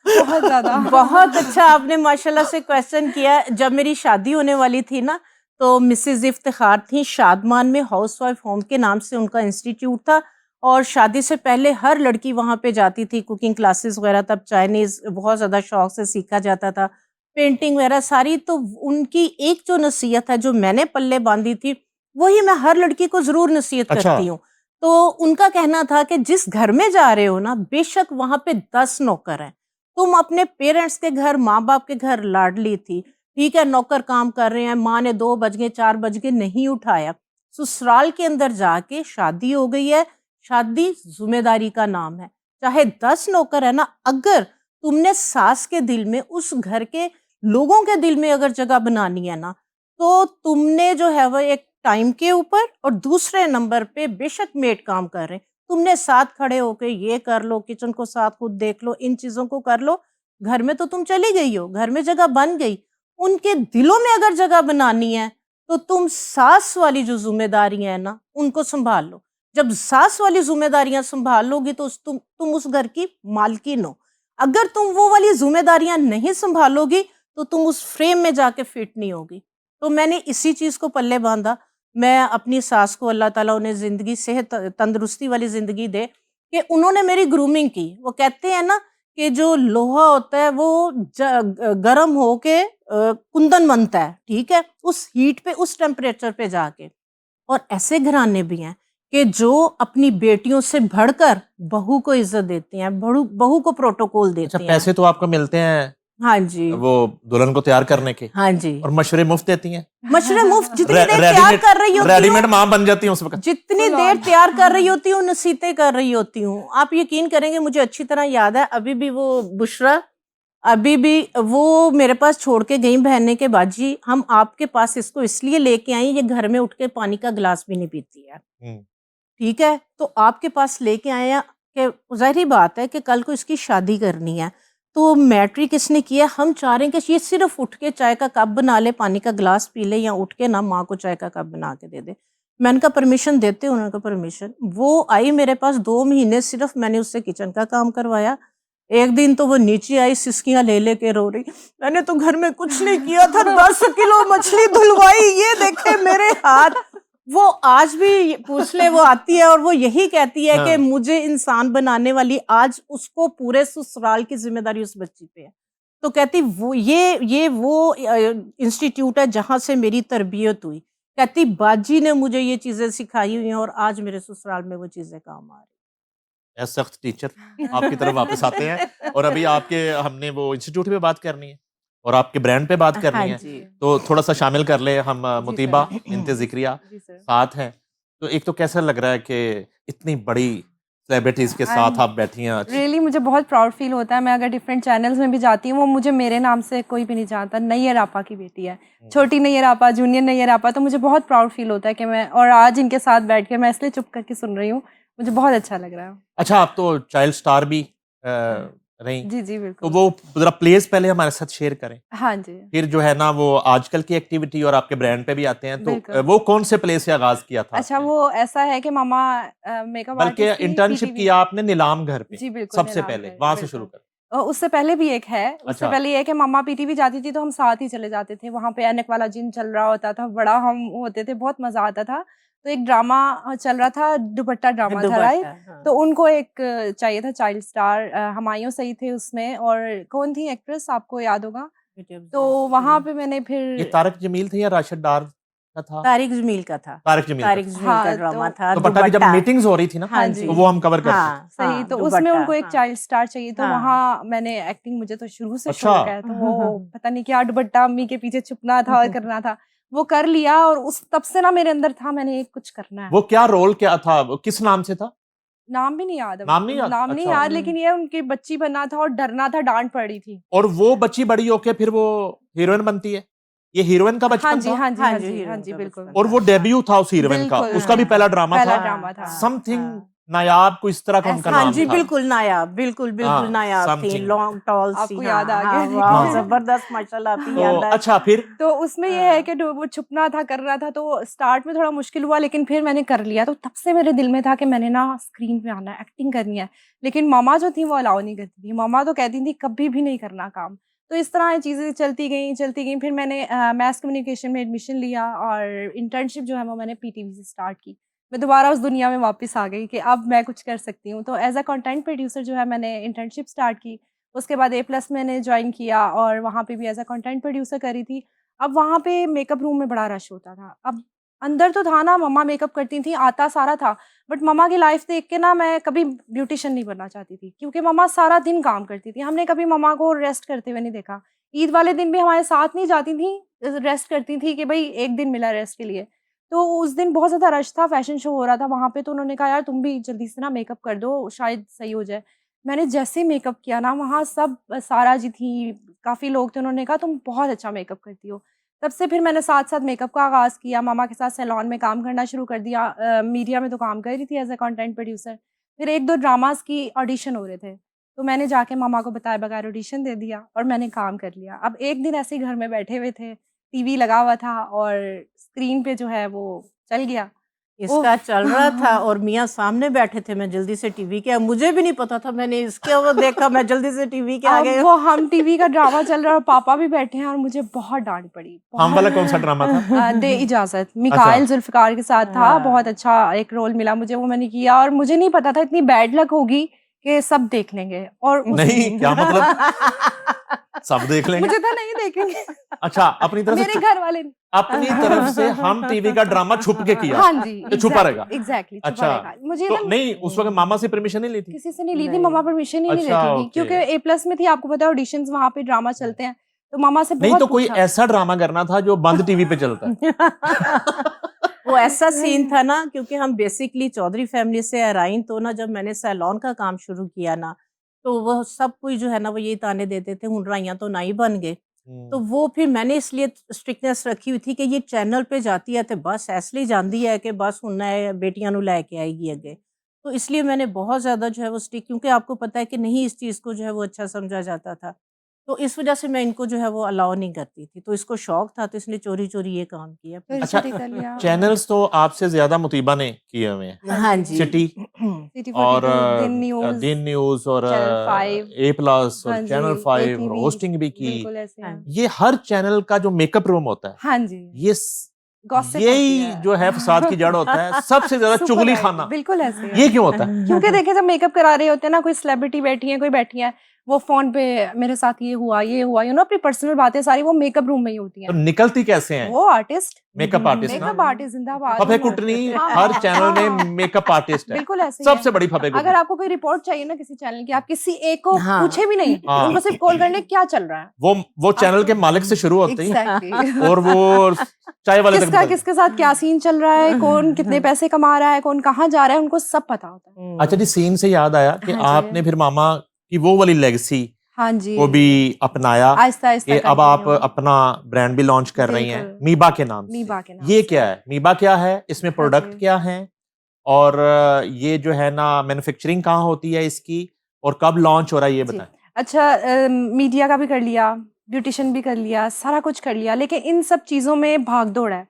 [SPEAKER 3] बहुत ज्यादा।
[SPEAKER 2] बहुत अच्छा आपने माशाल्लाह से क्वेश्चन किया। जब मेरी शादी होने वाली थी ना, तो मिसेज इफ्तिखार थी शादमान में, हाउसवाइफ होम के नाम से उनका इंस्टीट्यूट था, और शादी से पहले हर लड़की वहाँ पे जाती थी, कुकिंग क्लासेस वगैरह, तब चाइनीज बहुत ज़्यादा शौक से सीखा जाता था, पेंटिंग वगैरह सारी। तो उनकी एक जो नसीहत है जो मैंने पल्ले बांधी थी, वही मैं हर लड़की को ज़रूर नसीहत
[SPEAKER 1] अच्छा।
[SPEAKER 2] करती हूँ। तो उनका कहना था कि जिस घर में जा रहे हो ना, बेशक वहाँ पे 10 नौकर हैं, तुम अपने पेरेंट्स के घर, माँ बाप के घर लाडली थी, ठीक है, नौकर काम कर रहे हैं, माँ ने 2 बज गए 4 बज गए नहीं उठाया, ससुराल के अंदर जाके शादी हो गई है, शादी जिम्मेदारी का नाम है, चाहे 10 नौकर है ना, अगर तुमने सास के दिल में, उस घर के लोगों के दिल में अगर जगह बनानी है ना, तो तुमने जो है वो एक टाइम के ऊपर, और दूसरे नंबर पे बेशक मेड काम कर रहे हैं, तुमने साथ खड़े होके ये कर लो, किचन को साथ खुद देख लो, इन चीजों को कर लो, घर में तो तुम चली गई हो, घर में जगह बन गई, उनके दिलों में अगर जगह बनानी है तो तुम सास वाली जो जिम्मेदारियां है ना उनको संभाल लो। जब सास वाली जिम्मेदारियां संभाल लोगी तो तुम उस घर की मालकिन हो। अगर तुम वो वाली जिम्मेदारियां नहीं संभालोगी तो तुम उस फ्रेम में जाके फिट नहीं होगी। तो मैंने इसी चीज को पल्ले बांधा। मैं अपनी सास को, अल्लाह ताला उन्हें जिंदगी, सेहत, तंदुरुस्ती वाली जिंदगी दे, कि उन्होंने मेरी ग्रूमिंग की। वो कहते हैं ना कि जो लोहा होता है वो गर्म होके कुंदन बनता है, ठीक है, उस हीट पे, उस टेम्परेचर पे जाके। और ऐसे घराने भी हैं कि जो अपनी बेटियों से बढ़कर बहू को इज्जत देते हैं, बहू को प्रोटोकॉल
[SPEAKER 1] अच्छा,
[SPEAKER 2] देते हैं।
[SPEAKER 1] पैसे तो आपको मिलते हैं
[SPEAKER 2] हाँ जी।
[SPEAKER 1] वो दुल्हन को तैयार करने के,
[SPEAKER 2] हाँ जी।
[SPEAKER 1] और मशवरे मुफ्त देती हैं।
[SPEAKER 2] मशरे मुफ्त, जितनी देर तैयार कर रही होती
[SPEAKER 1] रेडीमेड
[SPEAKER 2] हूँ,
[SPEAKER 1] मां बन जाती है उस वक्त।
[SPEAKER 2] जितनी देर तैयार कर रही होती हूँ, नसीहतें कर रही होती हूँ। आप यकीन करेंगे, मुझे अच्छी तरह याद है, अभी भी वो बुशरा, अभी भी वो मेरे पास छोड़ के गई बहने के, बाजी हम आपके पास इसको इसलिए लेके आई, ये घर में उठ के पानी का गिलास भी नहीं पीती है, ठीक है, तो आपके पास लेके आए हैं कि ज़ाहिर बात है कि कल को इसकी शादी करनी है, तो मैट्रिक इसने किया। हम चाह रहे हैं कि ये सिर्फ उठ के चाय का कप बना ले, पानी का गिलास पी ले, या उठ के ना माँ को चाय का कप बना के दे दे। मैंने कहा परमिशन देते, उन्होंने कहा परमिशन। वो आई मेरे पास 2 महीने, सिर्फ मैंने उससे किचन का काम करवाया। एक दिन तो वो नीचे आई, सिसकियां ले लेके रो रही, मैंने तो घर में कुछ नहीं किया था, 10 किलो मछली धुलवाई, ये देखे मेरे हाथ। वो आज भी पूछ ले, वो आती है और वो यही कहती है कि मुझे इंसान बनाने वाली, आज उसको पूरे ससुराल की जिम्मेदारी उस बच्ची पे है। तो कहती वो ये वो इंस्टीट्यूट है जहां से मेरी तरबियत हुई। कहती बाजी ने मुझे ये चीजें सिखाई हुई हैं और आज मेरे ससुराल में वो चीजें काम आ रही।
[SPEAKER 1] सख्त टीचर आपकी तरफ वापस आते हैं, और अभी आपके हमने वो इंस्टीट्यूट पे बात करनी है और आपके ब्रांड पे बात करनी है, तो थोड़ा सा शामिल कर ले हम। मुतीबा इंते जिक्रिया साथ हैं, तो एक तो कैसा लग रहा है कि इतनी बड़ी सेलिब्रिटीज के साथ आप बैठी हैं?
[SPEAKER 3] रियली मुझे बहुत प्राउड फील होता है। मैं अगर डिफरेंट चैनल्स में भी जाती हूँ, वो मुझे मेरे नाम से कोई भी नहीं जानता। नैयर आपा की बेटी है, छोटी नैयर आपा, जूनियर नैयर आपा, तो मुझे बहुत प्राउड फील होता है कि मैं, और आज इनके साथ बैठ के मैं इसलिए चुप करके सुन रही हूँ, मुझे बहुत अच्छा लग रहा है।
[SPEAKER 1] अच्छा, आप तो चाइल्ड स्टार भी रही।
[SPEAKER 3] जी जी बिल्कुल।
[SPEAKER 1] तो वो जरा प्लेस पहले हमारे साथ शेयर करें।
[SPEAKER 3] हाँ जी।
[SPEAKER 1] फिर जो है ना वो आजकल की एक्टिविटी और आपके ब्रांड पे भी आते हैं, तो वो कौन से प्लेस से आगाज किया था?
[SPEAKER 3] अच्छा, वो ऐसा है कि मामा मेकअप
[SPEAKER 1] बल्कि
[SPEAKER 3] आर्टिस्ट थी,
[SPEAKER 1] इंटर्नशिप
[SPEAKER 3] PTV
[SPEAKER 1] किया आपने नीलाम घर पे।
[SPEAKER 3] जी बिल्कुल,
[SPEAKER 1] सबसे
[SPEAKER 3] नीलाम
[SPEAKER 1] पहले
[SPEAKER 3] घर,
[SPEAKER 1] वहां से
[SPEAKER 3] बिल्कुल।
[SPEAKER 1] शुरू कर।
[SPEAKER 3] उससे पहले भी एक है। उससे
[SPEAKER 1] अच्छा।
[SPEAKER 3] पहले ये है कि मम्मा पीटीवी जाती थी तो हम साथ ही चले जाते थे। वहाँ पे एनक वाला जिम चल रहा होता था, बड़ा हम होते थे, बहुत मजा आता था। तो एक ड्रामा चल रहा था, दुपट्टा ड्रामा था, राइट?
[SPEAKER 2] हाँ।
[SPEAKER 3] तो उनको एक चाहिए था चाइल्ड स्टार, हुमायूं सही थे उसमें, और कौन थी एक्ट्रेस आपको याद होगा? तो वहां पे मैंने
[SPEAKER 1] ये
[SPEAKER 3] फिर
[SPEAKER 1] तारक जमील थे या राशिद डार का था?
[SPEAKER 2] तारिक जमील का था।
[SPEAKER 1] तारिक जमील का
[SPEAKER 2] तारिक
[SPEAKER 1] था।
[SPEAKER 2] जमील का
[SPEAKER 3] हाँ,
[SPEAKER 2] ड्रामा
[SPEAKER 3] तो
[SPEAKER 2] था,
[SPEAKER 1] दुपट्टा की जब
[SPEAKER 2] दुपट्टा।
[SPEAKER 1] मीटिंग्स हो रही थी ना,
[SPEAKER 2] हाँ
[SPEAKER 3] हाँ
[SPEAKER 2] जी,
[SPEAKER 1] तो वो हम कवर करते थे।
[SPEAKER 2] हाँ
[SPEAKER 3] सही,
[SPEAKER 2] हाँ,
[SPEAKER 3] तो उसमें
[SPEAKER 2] दुपट्टा,
[SPEAKER 3] उनको एक
[SPEAKER 2] हाँ।
[SPEAKER 3] चाइल्ड स्टार चाहिए, तो
[SPEAKER 2] हाँ।
[SPEAKER 3] वहाँ मैंने एक्टिंग, मुझे तो शुरू से
[SPEAKER 1] अच्छा।
[SPEAKER 3] शौक है, तो वो पता नहीं क्या दुपट्टा अम्मी के पीछे छुपना था और करना था, वो कर लिया, और उस तब से ना मेरे अंदर था मैंने एक कुछ करना है।
[SPEAKER 1] वो क्या रोल क्या था, वो किस नाम से था?
[SPEAKER 3] नाम भी नहीं याद अब,
[SPEAKER 1] नाम नहीं याद?
[SPEAKER 3] नाम नहीं
[SPEAKER 1] अच्छा।
[SPEAKER 3] याद, लेकिन ये उनकी बच्ची बनना था और डरना था, डांट पड़ी थी।
[SPEAKER 1] और वो बच्ची बड़ी होके फिर वो हीरोइन बनती है, ये हीरोइन का
[SPEAKER 3] हाँ
[SPEAKER 1] बचपन
[SPEAKER 3] जी,
[SPEAKER 1] था?
[SPEAKER 3] हाँ जी,
[SPEAKER 2] हाँ
[SPEAKER 3] हाँ
[SPEAKER 2] जी,
[SPEAKER 3] जी,
[SPEAKER 2] हीरोइन
[SPEAKER 3] हाँ जी,
[SPEAKER 2] का
[SPEAKER 3] बिल्कुल।
[SPEAKER 2] बचपन
[SPEAKER 1] और वो
[SPEAKER 2] था।
[SPEAKER 1] डेब्यू था उस हीरोइन का,
[SPEAKER 3] बिल्कुल,
[SPEAKER 1] उसका भी
[SPEAKER 3] हाँ।
[SPEAKER 1] पहला ड्रामा
[SPEAKER 3] पहला
[SPEAKER 1] था,
[SPEAKER 3] ड्रामा था।
[SPEAKER 1] समथिंग
[SPEAKER 2] हाँ।
[SPEAKER 1] नायाब, कोई इस तरह का उनका
[SPEAKER 2] हाँ
[SPEAKER 1] नाम
[SPEAKER 2] जी,
[SPEAKER 1] था।
[SPEAKER 2] बिल्कुल नायाब, बिल्कुल बिल्कुल
[SPEAKER 1] हाँ,
[SPEAKER 2] नायाब थी,
[SPEAKER 1] something।
[SPEAKER 2] लॉन्ग टॉल सी।
[SPEAKER 3] आपको
[SPEAKER 2] हाँ
[SPEAKER 3] याद आ
[SPEAKER 2] हाँ,
[SPEAKER 3] गया।
[SPEAKER 2] वाह
[SPEAKER 1] हाँ।
[SPEAKER 2] जबरदस्त, माशाल्लाह, आपकी
[SPEAKER 1] तो
[SPEAKER 2] याद है।
[SPEAKER 1] अच्छा फिर
[SPEAKER 3] तो उसमें ये है कि वो छुपना था, करना था, तो स्टार्ट में थोड़ा मुश्किल हुआ, लेकिन फिर मैंने कर लिया। तो तब से मेरे दिल में था कि मैंने ना स्क्रीन पे आना है, एक्टिंग करनी है। लेकिन मामा जो थी वो अलाउ नहीं करती थी, मामा तो कहती थी कभी भी नहीं करना काम। तो इस तरह चीज़ें चलती गई। फिर मैंने मैस कम्युनिकेशन में एडमिशन लिया, और इंटर्नशिप जो है वो मैंने पीटीवी से स्टार्ट की। मैं दोबारा उस दुनिया में वापस आ गई कि अब मैं कुछ कर सकती हूँ। तो एज अ कंटेंट प्रोड्यूसर जो है मैंने इंटर्नशिप स्टार्ट की। उसके बाद A+ मैंने ज्वाइन किया, और वहाँ पे भी एज अ कंटेंट प्रोड्यूसर करी थी। अब वहाँ पे मेकअप रूम में बड़ा रश होता था। अब अंदर तो था ना, मम्मा मेकअप करती थी, आता सारा था, बट मम्मा की लाइफ देख के ना मैं कभी ब्यूटिशियन नहीं बनना चाहती थी, क्योंकि मम्मा सारा दिन काम करती थी। हमने कभी मम्मा को रेस्ट करते हुए नहीं देखा। ईद वाले दिन भी हमारे साथ नहीं जाती थी, रेस्ट करती थी कि भई एक दिन मिला रेस्ट के लिए। तो उस दिन बहुत ज़्यादा रश था, फैशन शो हो रहा था वहाँ पे, तो उन्होंने कहा यार तुम भी जल्दी से ना मेकअप कर दो, शायद सही हो जाए। मैंने जैसे ही मेकअप किया ना, वहाँ सब सारा जी थी, काफ़ी लोग थे, उन्होंने कहा तुम बहुत अच्छा मेकअप करती हो। तब से फिर मैंने साथ-साथ मेकअप का आगाज़ किया, मामा के साथ सैलून में काम करना शुरू कर दिया। मीडिया में तो काम कर रही थी एज़ अ कंटेंट प्रोड्यूसर। फिर 1-2 ड्रामाज़ की ऑडिशन हो रहे थे, तो मैंने जाके मामा को बताए बगैर ऑडिशन दे दिया, और मैंने काम कर लिया। अब एक दिन ऐसे ही घर में बैठे हुए थे, टीवी लगा हुआ था, और स्क्रीन पे जो है वो चल गया।
[SPEAKER 2] इसका चल रहा था
[SPEAKER 3] ओह!
[SPEAKER 2] और मियाँ सामने बैठे थे, मैं जल्दी से टीवी के, मुझे भी नहीं पता था, मैंने इसके वो देखा, मैं जल्दी से टीवी के
[SPEAKER 3] अब
[SPEAKER 2] आगे।
[SPEAKER 3] वो हम टीवी का ड्रामा चल रहा है और पापा भी बैठे हैं, और मुझे बहुत डाँट पड़ी,
[SPEAKER 1] हम
[SPEAKER 3] बहुत।
[SPEAKER 1] वाला कौन सा ड्रामा था?
[SPEAKER 3] दे इजाज़त,
[SPEAKER 1] अच्छा।
[SPEAKER 3] मिकाइल ज़ुल्फ़िकार के साथ था, बहुत
[SPEAKER 2] हाँ।
[SPEAKER 3] अच्छा एक रोल मिला मुझे, वो मैंने किया, और मुझे नहीं पता था इतनी बैड लक होगी कि सब देख लेंगे, और उस
[SPEAKER 1] नहीं, क्या मतलब? सब देख लेंगे?
[SPEAKER 3] मुझे तो नहीं देखेंगे।
[SPEAKER 1] अच्छा, अपनी तरफ से
[SPEAKER 3] मेरे घर वाले
[SPEAKER 1] अपनी तरफ से हम टीवी का ड्रामा छुप के किया,
[SPEAKER 3] हाँ जी,
[SPEAKER 1] ये छुपा रहेगा।
[SPEAKER 3] एग्ज़ैक्टली छुपा
[SPEAKER 1] अच्छा,
[SPEAKER 3] रहेगा। मुझे
[SPEAKER 1] तो
[SPEAKER 3] ना
[SPEAKER 1] नहीं उस वक्त मामा से परमिशन नहीं ली थी?
[SPEAKER 3] किसी से नहीं ली थी,
[SPEAKER 2] नहीं।
[SPEAKER 3] मम्मा परमिशन ही नहीं
[SPEAKER 1] अच्छा,
[SPEAKER 3] देती थी,
[SPEAKER 1] ओके।
[SPEAKER 3] क्योंकि A+ में थी, आपको पता है ऑडिशंस वहाँ पे ड्रामा चलते हैं, तो मम्मा से
[SPEAKER 1] नहीं
[SPEAKER 3] बहुत
[SPEAKER 1] तो कोई
[SPEAKER 3] पूछा।
[SPEAKER 1] ऐसा ड्रामा करना था जो बंद टीवी पे चलता है।
[SPEAKER 2] वो ऐसा सीन था ना, क्योंकि हम बेसिकली चौधरी फैमिली से अराइन, तो ना जब मैंने सैलून का काम शुरू किया ना, तो वो सब कोई जो है ना वो ये ताने देते थे, हुंडराइयाँ तो नहीं बन गए। तो वो फिर मैंने इसलिए स्ट्रिक्टनेस रखी हुई थी कि ये चैनल पे जाती है तो बस इसलिए जानती है कि बस उन्हें बेटियां नु लेके आएगी अगे। तो इसलिए मैंने बहुत ज़्यादा जो है वो स्टिक, क्योंकि आपको पता है कि नहीं इस चीज़ को जो है वो अच्छा समझा जाता था। तो इस वजह से मैं इनको जो है वो अलाउ नहीं करती थी। तो इसको शौक था, तो इसने चोरी-चोरी ये काम किया
[SPEAKER 3] फिर
[SPEAKER 2] फिर।
[SPEAKER 1] अच्छा,
[SPEAKER 3] चोरी कर लिया।
[SPEAKER 1] चैनल्स तो आपसे ज्यादा मुतीबा ने किए हुए हैं,
[SPEAKER 2] हाँ जी।
[SPEAKER 1] सिटी
[SPEAKER 3] सिटी
[SPEAKER 1] और
[SPEAKER 3] 42, दिन न्यूज़,
[SPEAKER 1] दिन न्यूज और
[SPEAKER 3] चैनल 5,
[SPEAKER 1] A+ और
[SPEAKER 3] हाँ जी,
[SPEAKER 1] चैनल 5
[SPEAKER 3] ATV,
[SPEAKER 1] होस्टिंग भी की।
[SPEAKER 3] बिल्कुल ऐसे
[SPEAKER 2] हाँ
[SPEAKER 3] हैं।
[SPEAKER 2] जी।
[SPEAKER 1] ये हर चैनल का जो मेकअप रूम होता है,
[SPEAKER 3] हाँ जी,
[SPEAKER 1] ये
[SPEAKER 3] गॉसिप होती
[SPEAKER 1] यही
[SPEAKER 3] है।
[SPEAKER 1] जो है फसाद की जड़ होता है, सबसे ज्यादा
[SPEAKER 3] सुपर
[SPEAKER 1] चुगली
[SPEAKER 3] राइट,
[SPEAKER 1] खाना।
[SPEAKER 3] बिल्कुल ऐसे
[SPEAKER 1] ये
[SPEAKER 3] है।
[SPEAKER 1] क्यों होता है?
[SPEAKER 3] क्योंकि देखिए जब मेकअप करा रहे होते हैं ना, कोई सेलिब्रिटी बैठी है, कोई बैठी है, वो फ़ोन पे मेरे साथ ये हुआ, यू नो अपनी पर्सनल बातें सारी वो मेकअप रूम में ही होती
[SPEAKER 1] तो
[SPEAKER 3] हैं।
[SPEAKER 1] निकलती कैसे हैं?
[SPEAKER 3] वो आर्टिस्ट,
[SPEAKER 1] मेकअप आर्टिस्ट ना,
[SPEAKER 3] मेकअप आर्टिस्ट जिंदाबाद।
[SPEAKER 1] फफे कुटनी
[SPEAKER 3] हाँ,
[SPEAKER 1] हर चैनल
[SPEAKER 3] हाँ,
[SPEAKER 1] में
[SPEAKER 3] हाँ।
[SPEAKER 1] मेकअप आर्टिस्ट है,
[SPEAKER 3] बिल्कुल ऐसे ही है।
[SPEAKER 1] सबसे बड़ी फफे
[SPEAKER 3] अगर
[SPEAKER 1] कुटनी।
[SPEAKER 3] आपको कोई रिपोर्ट चाहिए ना किसी चैनल की, आप किसी एक को
[SPEAKER 2] हाँ।
[SPEAKER 3] पूछे भी नहीं,
[SPEAKER 1] हाँ।
[SPEAKER 3] उनको सिर्फ कॉल करने क्या चल रहा है।
[SPEAKER 1] वो चैनल के मालिक से शुरू होती है
[SPEAKER 3] एग्जैक्टली।
[SPEAKER 1] और वो चाय वाले तक
[SPEAKER 3] किसका
[SPEAKER 1] बता
[SPEAKER 3] किसके साथ क्या सीन चल रहा है, कौन कितने पैसे कमा रहा है, कौन कहाँ जा रहा है, उनको सब पता होता है।
[SPEAKER 1] अच्छा जी, सीन से याद आया कि
[SPEAKER 3] हाँ जी।
[SPEAKER 1] आपने फिर मामा की वो वाली लेगेसी
[SPEAKER 3] हाँ जी,
[SPEAKER 1] को भी अपनाया
[SPEAKER 3] आहिस्ता आहिस्ता
[SPEAKER 1] कि अब आप
[SPEAKER 3] continue।
[SPEAKER 1] अपना ब्रांड भी लॉन्च कर रही हैं
[SPEAKER 3] बिल्कुल।
[SPEAKER 1] मीबा के नाम से।
[SPEAKER 3] मीबा के नाम
[SPEAKER 1] ये
[SPEAKER 3] से।
[SPEAKER 1] क्या है, मीबा क्या है, इसमें प्रोडक्ट
[SPEAKER 3] जी।
[SPEAKER 1] क्या है, और ये जो है ना मैन्युफैक्चरिंग कहाँ होती है इसकी, और कब लॉन्च हो रहा है, ये
[SPEAKER 3] जी।
[SPEAKER 1] बताएं।
[SPEAKER 3] अच्छा, मीडिया का भी कर लिया, ब्यूटिशियन भी कर लिया, सारा कुछ कर लिया, लेकिन इन सब चीज़ों में भाग दौड़ है।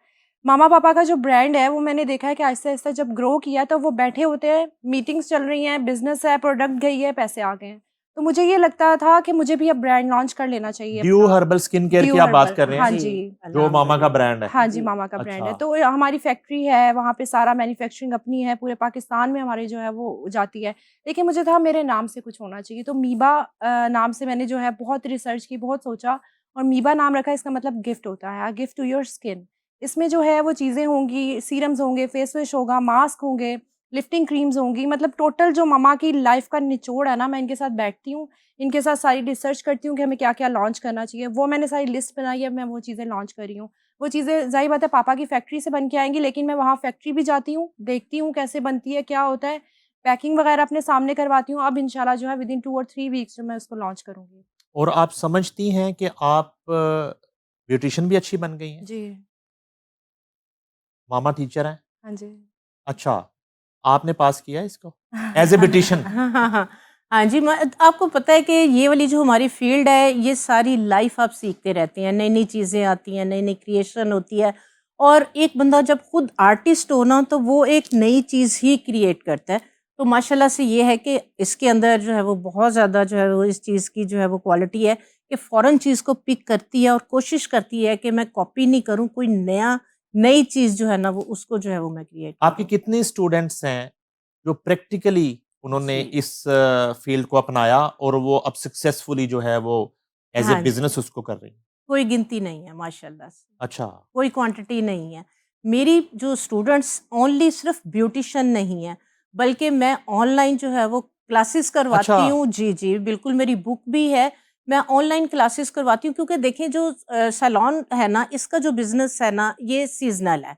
[SPEAKER 3] मामा पापा का जो ब्रांड है वो मैंने देखा है कि आहिस्ता आहिस्ता जब ग्रो किया तो वो बैठे होते हैं, मीटिंग्स चल रही हैं, बिजनेस है, प्रोडक्ट गई है, पैसे आ गए हैं। तो मुझे ये लगता था कि मुझे भी अब ब्रांड लॉन्च कर लेना चाहिए
[SPEAKER 1] ड्यू
[SPEAKER 3] अपना।
[SPEAKER 1] हर्बल स्किन केयर
[SPEAKER 3] ड्यू
[SPEAKER 1] की आप बात
[SPEAKER 3] हर्बल,
[SPEAKER 1] कर रहे हैं,
[SPEAKER 3] हाँ
[SPEAKER 2] जी,
[SPEAKER 3] जी।
[SPEAKER 1] जो मामा का
[SPEAKER 2] अल्हम्दुलिल्लाह।
[SPEAKER 1] ब्रांड है।
[SPEAKER 3] हाँ जी,
[SPEAKER 2] जी,
[SPEAKER 3] मामा का ब्रांड है।
[SPEAKER 1] अच्छा।
[SPEAKER 3] तो हमारी फैक्ट्री है, वहाँ पे सारा मैन्युफैक्चरिंग अपनी है, पूरे पाकिस्तान में हमारे जो है वो जाती है। लेकिन मुझे था मेरे नाम से कुछ होना चाहिए, तो मीबा नाम से मैंने जो है बहुत रिसर्च की, बहुत सोचा और मीबा नाम रखा, इसका मतलब गिफ्ट होता है, गिफ्ट टू योर स्किन। इसमें जो है वो चीज़ें होंगी, सीरम्स होंगे, फेस वॉश होगा, मास्क होंगे, लिफ्टिंग क्रीम्स होंगी, मतलब टोटल जो मम्मा की लाइफ़ का निचोड़ है ना, मैं इनके साथ बैठती हूँ, इनके साथ सारी रिसर्च करती हूँ कि हमें क्या-क्या लॉन्च करना चाहिए। वो मैंने सारी लिस्ट बनाई है, मैं वो चीज़ें लॉन्च कर रही हूँ। वो चीज़ें ज़ाहिर बात है पापा की फैक्ट्री से बन के आएँगी, लेकिन मैं वहाँ फैक्ट्री भी जाती हूँ, देखती हूँ कैसे बनती है, क्या होता है, पैकिंग वगैरह अपने सामने करवाती हूँ। अब इंशाल्लाह जो है विदिन 2 और 3 वीक्स जो मैं उसको लॉन्च करूँगी।
[SPEAKER 1] और आप समझती हैं कि आप ब्यूटिशियन भी अच्छी बन गई हैं?
[SPEAKER 3] जी।
[SPEAKER 1] मामा टीचर हैं?
[SPEAKER 3] हाँ जी।
[SPEAKER 1] अच्छा, आपने पास किया है इसको? As a beautician?
[SPEAKER 2] हाँ, हाँ, हाँ। हाँ जी, मैं आपको पता है कि ये वाली जो हमारी फ़ील्ड है, ये सारी लाइफ़ आप सीखते रहते हैं, नई-नई चीज़ें आती हैं, नई-नई क्रिएशन होती है और एक बंदा जब खुद आर्टिस्ट हो ना, तो वो एक नई चीज़ ही क्रिएट करता है। तो माशाल्लाह से ये है कि इसके अंदर जो है वो बहुत ज़्यादा जो है वो इस चीज़ की जो है वो क्वालिटी है कि फ़ौरन चीज़ को पिक करती है और कोशिश करती है कि मैं कॉपी नहीं करूँ, कोई नई चीज़ जो है ना, वो उसको जो है वो मैं क्रिएट
[SPEAKER 1] आपके
[SPEAKER 2] करूँ।
[SPEAKER 1] कितने स्टूडेंट्स हैं जो प्रैक्टिकली उन्होंने
[SPEAKER 2] जी।
[SPEAKER 1] इस फ़ील्ड को अपनाया और वो अब सक्सेसफुली जो है वो एज़ ए
[SPEAKER 2] हाँ जी।
[SPEAKER 1] बिज़नेस उसको कर रही हैं?
[SPEAKER 2] कोई गिनती नहीं है माशाल्लाह से,
[SPEAKER 1] अच्छा,
[SPEAKER 2] कोई क्वांटिटी नहीं है। मेरी जो स्टूडेंट्स ओनली सिर्फ़ ब्यूटिशियन नहीं है, बल्कि मैं ऑनलाइन जो है वो क्लासेस
[SPEAKER 1] अच्छा।
[SPEAKER 2] करवाती हूँ। जी, जी, बिल्कुल मेरी बुक भी है। मैं ऑनलाइन क्लासेस करवाती हूँ क्योंकि देखिए जो सैलून है ना, इसका जो बिज़नेस है ना, ये सीज़नल है।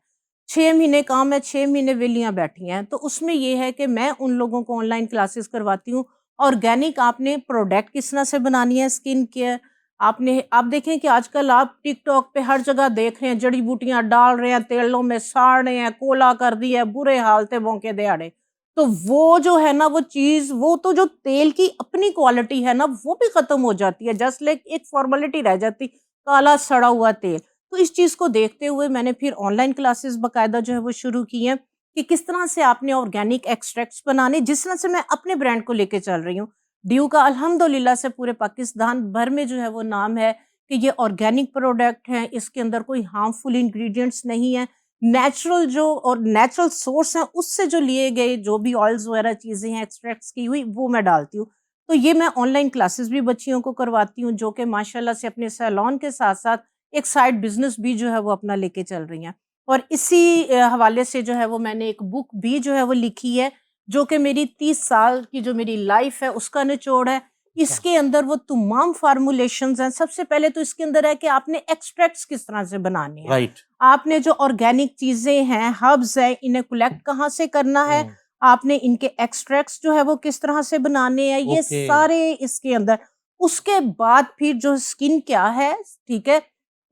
[SPEAKER 2] 6 महीने काम है, 6 महीने वेलियाँ बैठी हैं। तो उसमें ये है कि मैं उन लोगों को ऑनलाइन क्लासेस करवाती हूँ। ऑर्गेनिक आपने प्रोडक्ट किस तरह से बनानी है, स्किन केयर आपने आप देखें कि आजकल आप टिकटॉक पे हर जगह देख रहे हैं, जड़ी-बूटियाँ डाल रहे हैं, तेलों में साड़ रहे हैं, कोला कर दिया है, बुरे हाल थे भौंके दिहाड़े। तो वो जो है ना वो चीज़, वो तो जो तेल की अपनी क्वालिटी है ना, वो भी खत्म हो जाती है। जस्ट लाइक एक फॉर्मेलिटी रह जाती, काला सड़ा हुआ तेल। तो इस चीज़ को देखते हुए मैंने फिर ऑनलाइन क्लासेस बाकायदा जो है वो शुरू की हैं कि किस तरह से आपने ऑर्गेनिक एक्सट्रैक्ट्स बनाने, जिस तरह से मैं अपने ब्रांड को लेके चल रही हूँ। ड्यू का अल्हम्दुलिल्लाह से पूरे पाकिस्तान भर में जो है वो नाम है कि ये ऑर्गेनिक प्रोडक्ट है, इसके अंदर कोई हार्मफुल इंग्रेडिएंट्स नहीं है। नेचुरल जो और नेचुरल सोर्स है उससे जो लिए गए जो भी ऑयल्स वगैरह चीज़ें हैं एक्सट्रैक्ट्स की हुई वो मैं डालती हूँ। तो ये मैं ऑनलाइन क्लासेस भी बच्चियों को करवाती हूँ जो कि माशाल्लाह से अपने सैलून के साथ-साथ एक साइड बिज़नेस भी जो है वो अपना लेके चल रही हैं। और इसी हवाले से जो है वो मैंने एक बुक भी जो है वो लिखी है जो कि मेरी 30 साल की जो मेरी लाइफ है उसका निचोड़ है।
[SPEAKER 1] अच्छा,
[SPEAKER 2] इसके अंदर वो तमाम फ़ॉर्मूलेशंस हैं। सबसे पहले तो इसके अंदर है कि आपने एक्सट्रैक्ट्स किस तरह से बनाने हैं।
[SPEAKER 1] राइट।
[SPEAKER 2] आपने जो ऑर्गेनिक चीज़ें हैं, हर्ब्स हैं, इन्हें कलेक्ट कहाँ से करना है,
[SPEAKER 1] हुँ,
[SPEAKER 2] आपने इनके एक्सट्रैक्ट्स जो है वो किस तरह से बनाने हैं, ये
[SPEAKER 1] ओके।
[SPEAKER 2] सारे इसके अंदर। उसके बाद फिर जो स्किन क्या है, ठीक है?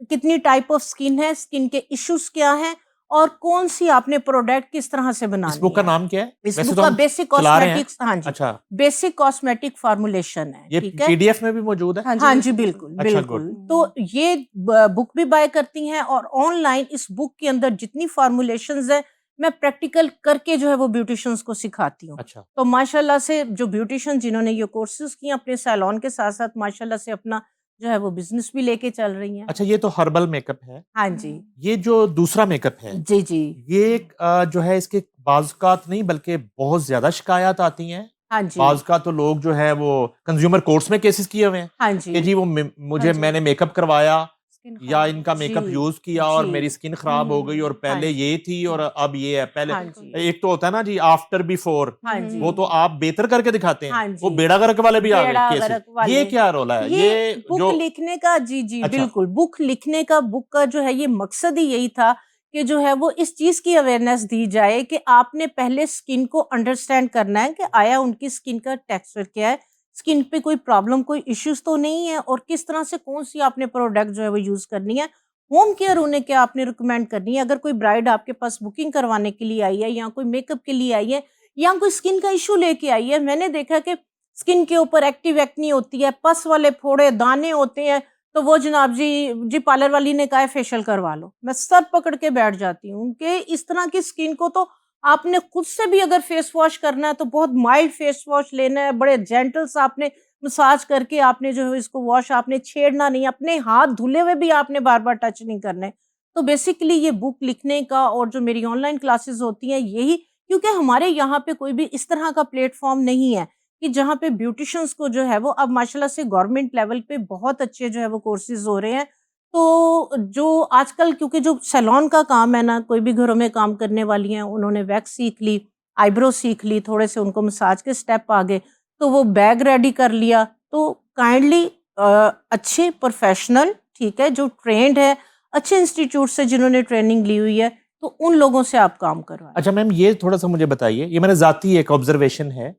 [SPEAKER 2] कितनी टाइप ऑफ स्किन है, स्किन के इश्यूज़ क्या हैं और कौन-सी आपने प्रोडक्ट किस तरह से
[SPEAKER 1] इस
[SPEAKER 2] बनानी
[SPEAKER 1] बुक का
[SPEAKER 2] है।
[SPEAKER 1] नाम क्या है?
[SPEAKER 2] इस
[SPEAKER 1] वैसे
[SPEAKER 2] बुक
[SPEAKER 1] तो
[SPEAKER 2] का
[SPEAKER 1] हम
[SPEAKER 2] बेसिक
[SPEAKER 1] चला रहे हैं।
[SPEAKER 2] कॉस्मेटिक्स, हाँ जी,
[SPEAKER 1] अच्छा,
[SPEAKER 2] बेसिक कॉस्मेटिक फ़ॉर्मूलेशन है,
[SPEAKER 1] ये
[SPEAKER 2] ठीक है?
[SPEAKER 1] पीडीएफ में भी मौजूद है?
[SPEAKER 3] हाँ जी,
[SPEAKER 2] हाँ जी,
[SPEAKER 3] बिल्कुल।
[SPEAKER 2] बिल्कुल,
[SPEAKER 1] अच्छा, गुड।
[SPEAKER 2] बिल्कुल। तो ये ब बुक भी बाय करती हैं और ऑनलाइन इस बुक के अंदर जितनी फ़ॉर्मूलेशंस हैं, मैं प्रैक्टिकल करके जो है वो ब्यूटिशियंस को सिखाती हूँ।
[SPEAKER 1] अच्छा,
[SPEAKER 2] तो माशाल्लाह से जो ब्यूटिशियन जिन्होंने ये कोर्सेज़ किए अपने सैलून के साथ-साथ माशाल्लाह से अपना जो है वो बिज़नेस भी लेके चल रही हैं।
[SPEAKER 1] अच्छा, ये तो हर्बल मेकअप है।
[SPEAKER 2] हाँ जी।
[SPEAKER 3] हुँ।
[SPEAKER 1] ये जो दूसरा मेकअप है,
[SPEAKER 2] जी, जी।
[SPEAKER 1] ये जो है इसके बाज़-औक़ात नहीं बल्कि बहुत ज़्यादा शिकायत आती हैं।
[SPEAKER 2] हाँ जी।
[SPEAKER 1] बाज़-औक़ात तो लोग जो है वो कंज़्यूमर कोर्ट्स में केसेस किए हुए हैं
[SPEAKER 2] हाँ
[SPEAKER 1] कि
[SPEAKER 2] जी।
[SPEAKER 1] जी वो
[SPEAKER 3] हाँ
[SPEAKER 1] मुझे
[SPEAKER 3] जी,
[SPEAKER 1] मैंने मेकअप करवाया
[SPEAKER 3] स्किन
[SPEAKER 1] या
[SPEAKER 3] खराब हो
[SPEAKER 1] इनका
[SPEAKER 3] गई।
[SPEAKER 2] जी,
[SPEAKER 1] मेकअप यूज़ किया और
[SPEAKER 2] जी।
[SPEAKER 1] मेरी स्किन ख़राब हो गई और
[SPEAKER 3] हुँ,
[SPEAKER 2] हाँ
[SPEAKER 1] पहले
[SPEAKER 2] जी।
[SPEAKER 1] ये थी और अब ये है। पहले
[SPEAKER 2] हाँ
[SPEAKER 3] बिल्कुल।
[SPEAKER 2] जी।
[SPEAKER 1] एक तो होता है ना जी आफ्टर बिफोर,
[SPEAKER 2] हाँ
[SPEAKER 3] हुँ,
[SPEAKER 2] जी।
[SPEAKER 1] वो तो आप बेहतर करके दिखाते हैं।
[SPEAKER 2] हाँ
[SPEAKER 1] वो
[SPEAKER 2] जी।
[SPEAKER 1] बेड़ा गर्क वाले भी आ गए
[SPEAKER 2] बेड़ा
[SPEAKER 1] केसेस।
[SPEAKER 2] गर्क
[SPEAKER 1] ये
[SPEAKER 2] वाले।
[SPEAKER 1] क्या रोला है?
[SPEAKER 2] ये
[SPEAKER 1] ये
[SPEAKER 2] बुक
[SPEAKER 1] जो
[SPEAKER 2] लिखने का, जी, जी,
[SPEAKER 1] अच्छा,
[SPEAKER 2] बिल्कुल। बुक लिखने का, बुक का जो है ये मकसद ही यही था कि जो है वो इस चीज़ की अवेयरनेस दी जाए कि आपने पहले स्किन को अंडरस्टैंड करना है कि आया उनकी स्किन का टेक्सचर क्या है, स्किन पे कोई प्रॉब्लम, कोई इश्यूज़ तो नहीं है और किस तरह से कौन-सी आपने प्रोडक्ट जो है वो यूज़ करनी है। होम केयर उन्हें क्या आपने रिकमेंड करनी है। अगर कोई ब्राइड आपके पास बुकिंग करवाने के लिए आई है या कोई मेकअप के लिए आई है या कोई स्किन का इश्यू लेके आई है, मैंने देखा कि स्किन के ऊपर एक्टिव एक्नी होती है, पस वाले फोड़े, दाने होते हैं, तो वो जनाब जी पार्लर वाली ने कहा है फेशियल करवा लो। मैं सर पकड़ के बैठ जाती हूँ कि इस तरह की स्किन को तो आपने खुद से भी अगर फेस वॉश करना है तो बहुत माइल्ड फेस वॉश लेना है, बड़े जेंटल सा आपने मसाज करके आपने जो है इसको वॉश आपने छेड़ना नहीं, अपने हाथ धुले हुए भी आपने बार बार टच नहीं करने। तो बेसिकली ये बुक लिखने का और जो मेरी ऑनलाइन क्लासेस होती हैं यही, क्योंकि हमारे यहाँ पे कोई भी इस तरह का प्लेटफॉर्म नहीं है कि जहाँ पे ब्यूटिशियंस को जो है वो अब माशाल्लाह से गवर्नमेंट लेवल पे बहुत अच्छे जो है वो कोर्सेज हो रहे हैं। तो जो आजकल क्योंकि जो सैलून का काम है ना, कोई भी घरों में काम करने वाली हैं, उन्होंने वैक्स सीख ली, आईब्रो सीख ली, थोड़े से उनको मसाज के स्टेप आ गए, तो वो बैग रेडी कर लिया। तो काइंडली अच्छे प्रोफेशनल, ठीक है, जो ट्रेंड है, अच्छे इंस्टीट्यूट से जिन्होंने ट्रेनिंग ली हुई है, तो उन लोगों से आप काम करवाएं।
[SPEAKER 1] अच्छा मैम, ये थोड़ा सा मुझे बताइए, ये मेरा जाती एक ऑब्जर्वेशन है,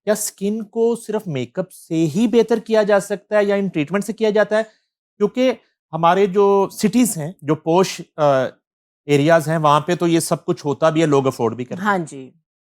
[SPEAKER 1] क्या स्किन को सिर्फ मेकअप से ही बेहतर किया जा सकता है या इन ट्रीटमेंट से किया जाता है? क्योंकि हमारे जो सिटीज हैं, जो पोश एरियाज हैं, वहां पे तो ये सब कुछ होता भी है, लोग अफोर्ड भी करते हैं।
[SPEAKER 2] हाँ जी,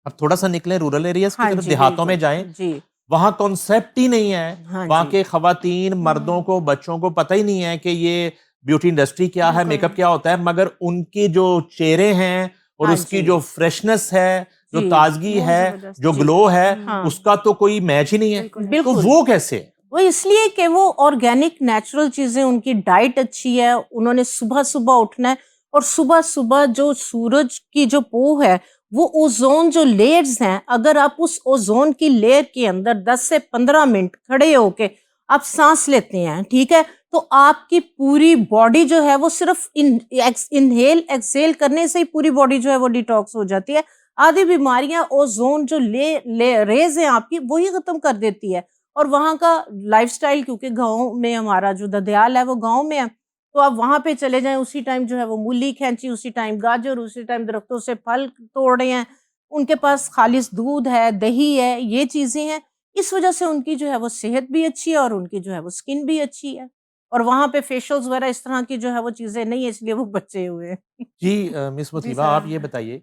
[SPEAKER 1] अब थोड़ा सा निकले रूरल एरियाज की
[SPEAKER 2] हाँ
[SPEAKER 1] तरफ,
[SPEAKER 2] जी,
[SPEAKER 1] देहातों में
[SPEAKER 2] बिल्कुल
[SPEAKER 1] जाएं,
[SPEAKER 2] जी,
[SPEAKER 1] वहां कॉन्सेप्ट ही नहीं है।
[SPEAKER 2] हाँ
[SPEAKER 1] वहां
[SPEAKER 2] जी,
[SPEAKER 1] के खवातीन, मर्दों को, बच्चों को पता ही नहीं है कि ये ब्यूटी इंडस्ट्री क्या है,
[SPEAKER 2] बिल्कुल,
[SPEAKER 1] मेकअप क्या होता है, मगर उनके जो चेहरे हैं और
[SPEAKER 2] हाँ
[SPEAKER 1] उसकी
[SPEAKER 2] जी,
[SPEAKER 1] जो फ्रेशनेस है, जो
[SPEAKER 2] जी,
[SPEAKER 1] ताजगी
[SPEAKER 3] बहुत
[SPEAKER 1] है,
[SPEAKER 3] जबरदस्त।
[SPEAKER 1] जो
[SPEAKER 2] जी,
[SPEAKER 1] ग्लो है,
[SPEAKER 2] हाँ,
[SPEAKER 1] उसका तो कोई मैच ही नहीं है।
[SPEAKER 3] बिल्कुल
[SPEAKER 1] तो
[SPEAKER 2] बिल्कुल।
[SPEAKER 1] वो कैसे?
[SPEAKER 2] वो इसलिए कि वो ऑर्गेनिक नेचुरल चीजें, उनकी डाइट अच्छी है, उन्होंने सुबह सुबह उठना है, और सुबह सुबह जो सूरज की जो पोह है, वो ओजोन जो लेयर्स हैं, अगर आप उस ओजोन की लेयर के अंदर 10 से 15 मिनट खड़े होके आप सांस लेते हैं, ठीक है, तो आपकी पूरी बॉडी जो है वो सिर्फ इनहेल एक्सहेल करने से ही पूरी बॉडी जो है वो डिटॉक्स हो जाती है। आधी बीमारियां ओजोन जो रेज हैं आपकी, वही खत्म कर देती है। और वहाँ का लाइफस्टाइल, क्योंकि गाँव में हमारा जो ददयाल है वो गाँव में है, तो आप वहाँ पे चले जाएँ, उसी टाइम जो है वो मूली खींची, उसी टाइम गाजर, उसी टाइम दरख्तों से फल तोड़ रहे हैं। उनके पास खालिस दूध है, दही है, ये चीज़ें हैं। इस वज़ह से उनकी जो है वो सेहत भी अच्छी है और उनकी जो है वो स्किन भी अच्छी है। और वहाँ पे फेशियल्स वग़ैरह इस तरह की जो है वो चीज़ें नहीं है, इसलिए वो बचे हुए हैं।
[SPEAKER 1] जी मिस
[SPEAKER 3] जी
[SPEAKER 1] मुतीबा, आप
[SPEAKER 3] सर।
[SPEAKER 1] ये बताइए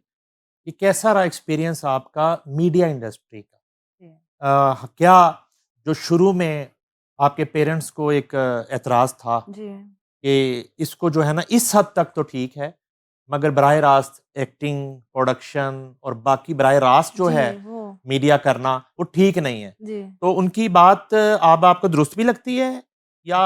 [SPEAKER 1] कि कैसा रहा एक्सपीरियंस आपका मीडिया इंडस्ट्री का?
[SPEAKER 3] जी।
[SPEAKER 1] क्या जो शुरू में आपके पेरेंट्स को एक एतराज़ था
[SPEAKER 3] जी।
[SPEAKER 1] कि इसको जो है ना इस हद तक तो ठीक है, मगर बराह रास्त एक्टिंग, प्रोडक्शन और बाकी बराह रास्त जो
[SPEAKER 3] जी,
[SPEAKER 1] है
[SPEAKER 3] वो
[SPEAKER 1] मीडिया करना, वो ठीक नहीं है।
[SPEAKER 3] जी।
[SPEAKER 1] तो उनकी बात अब आपको दुरुस्त भी लगती है, या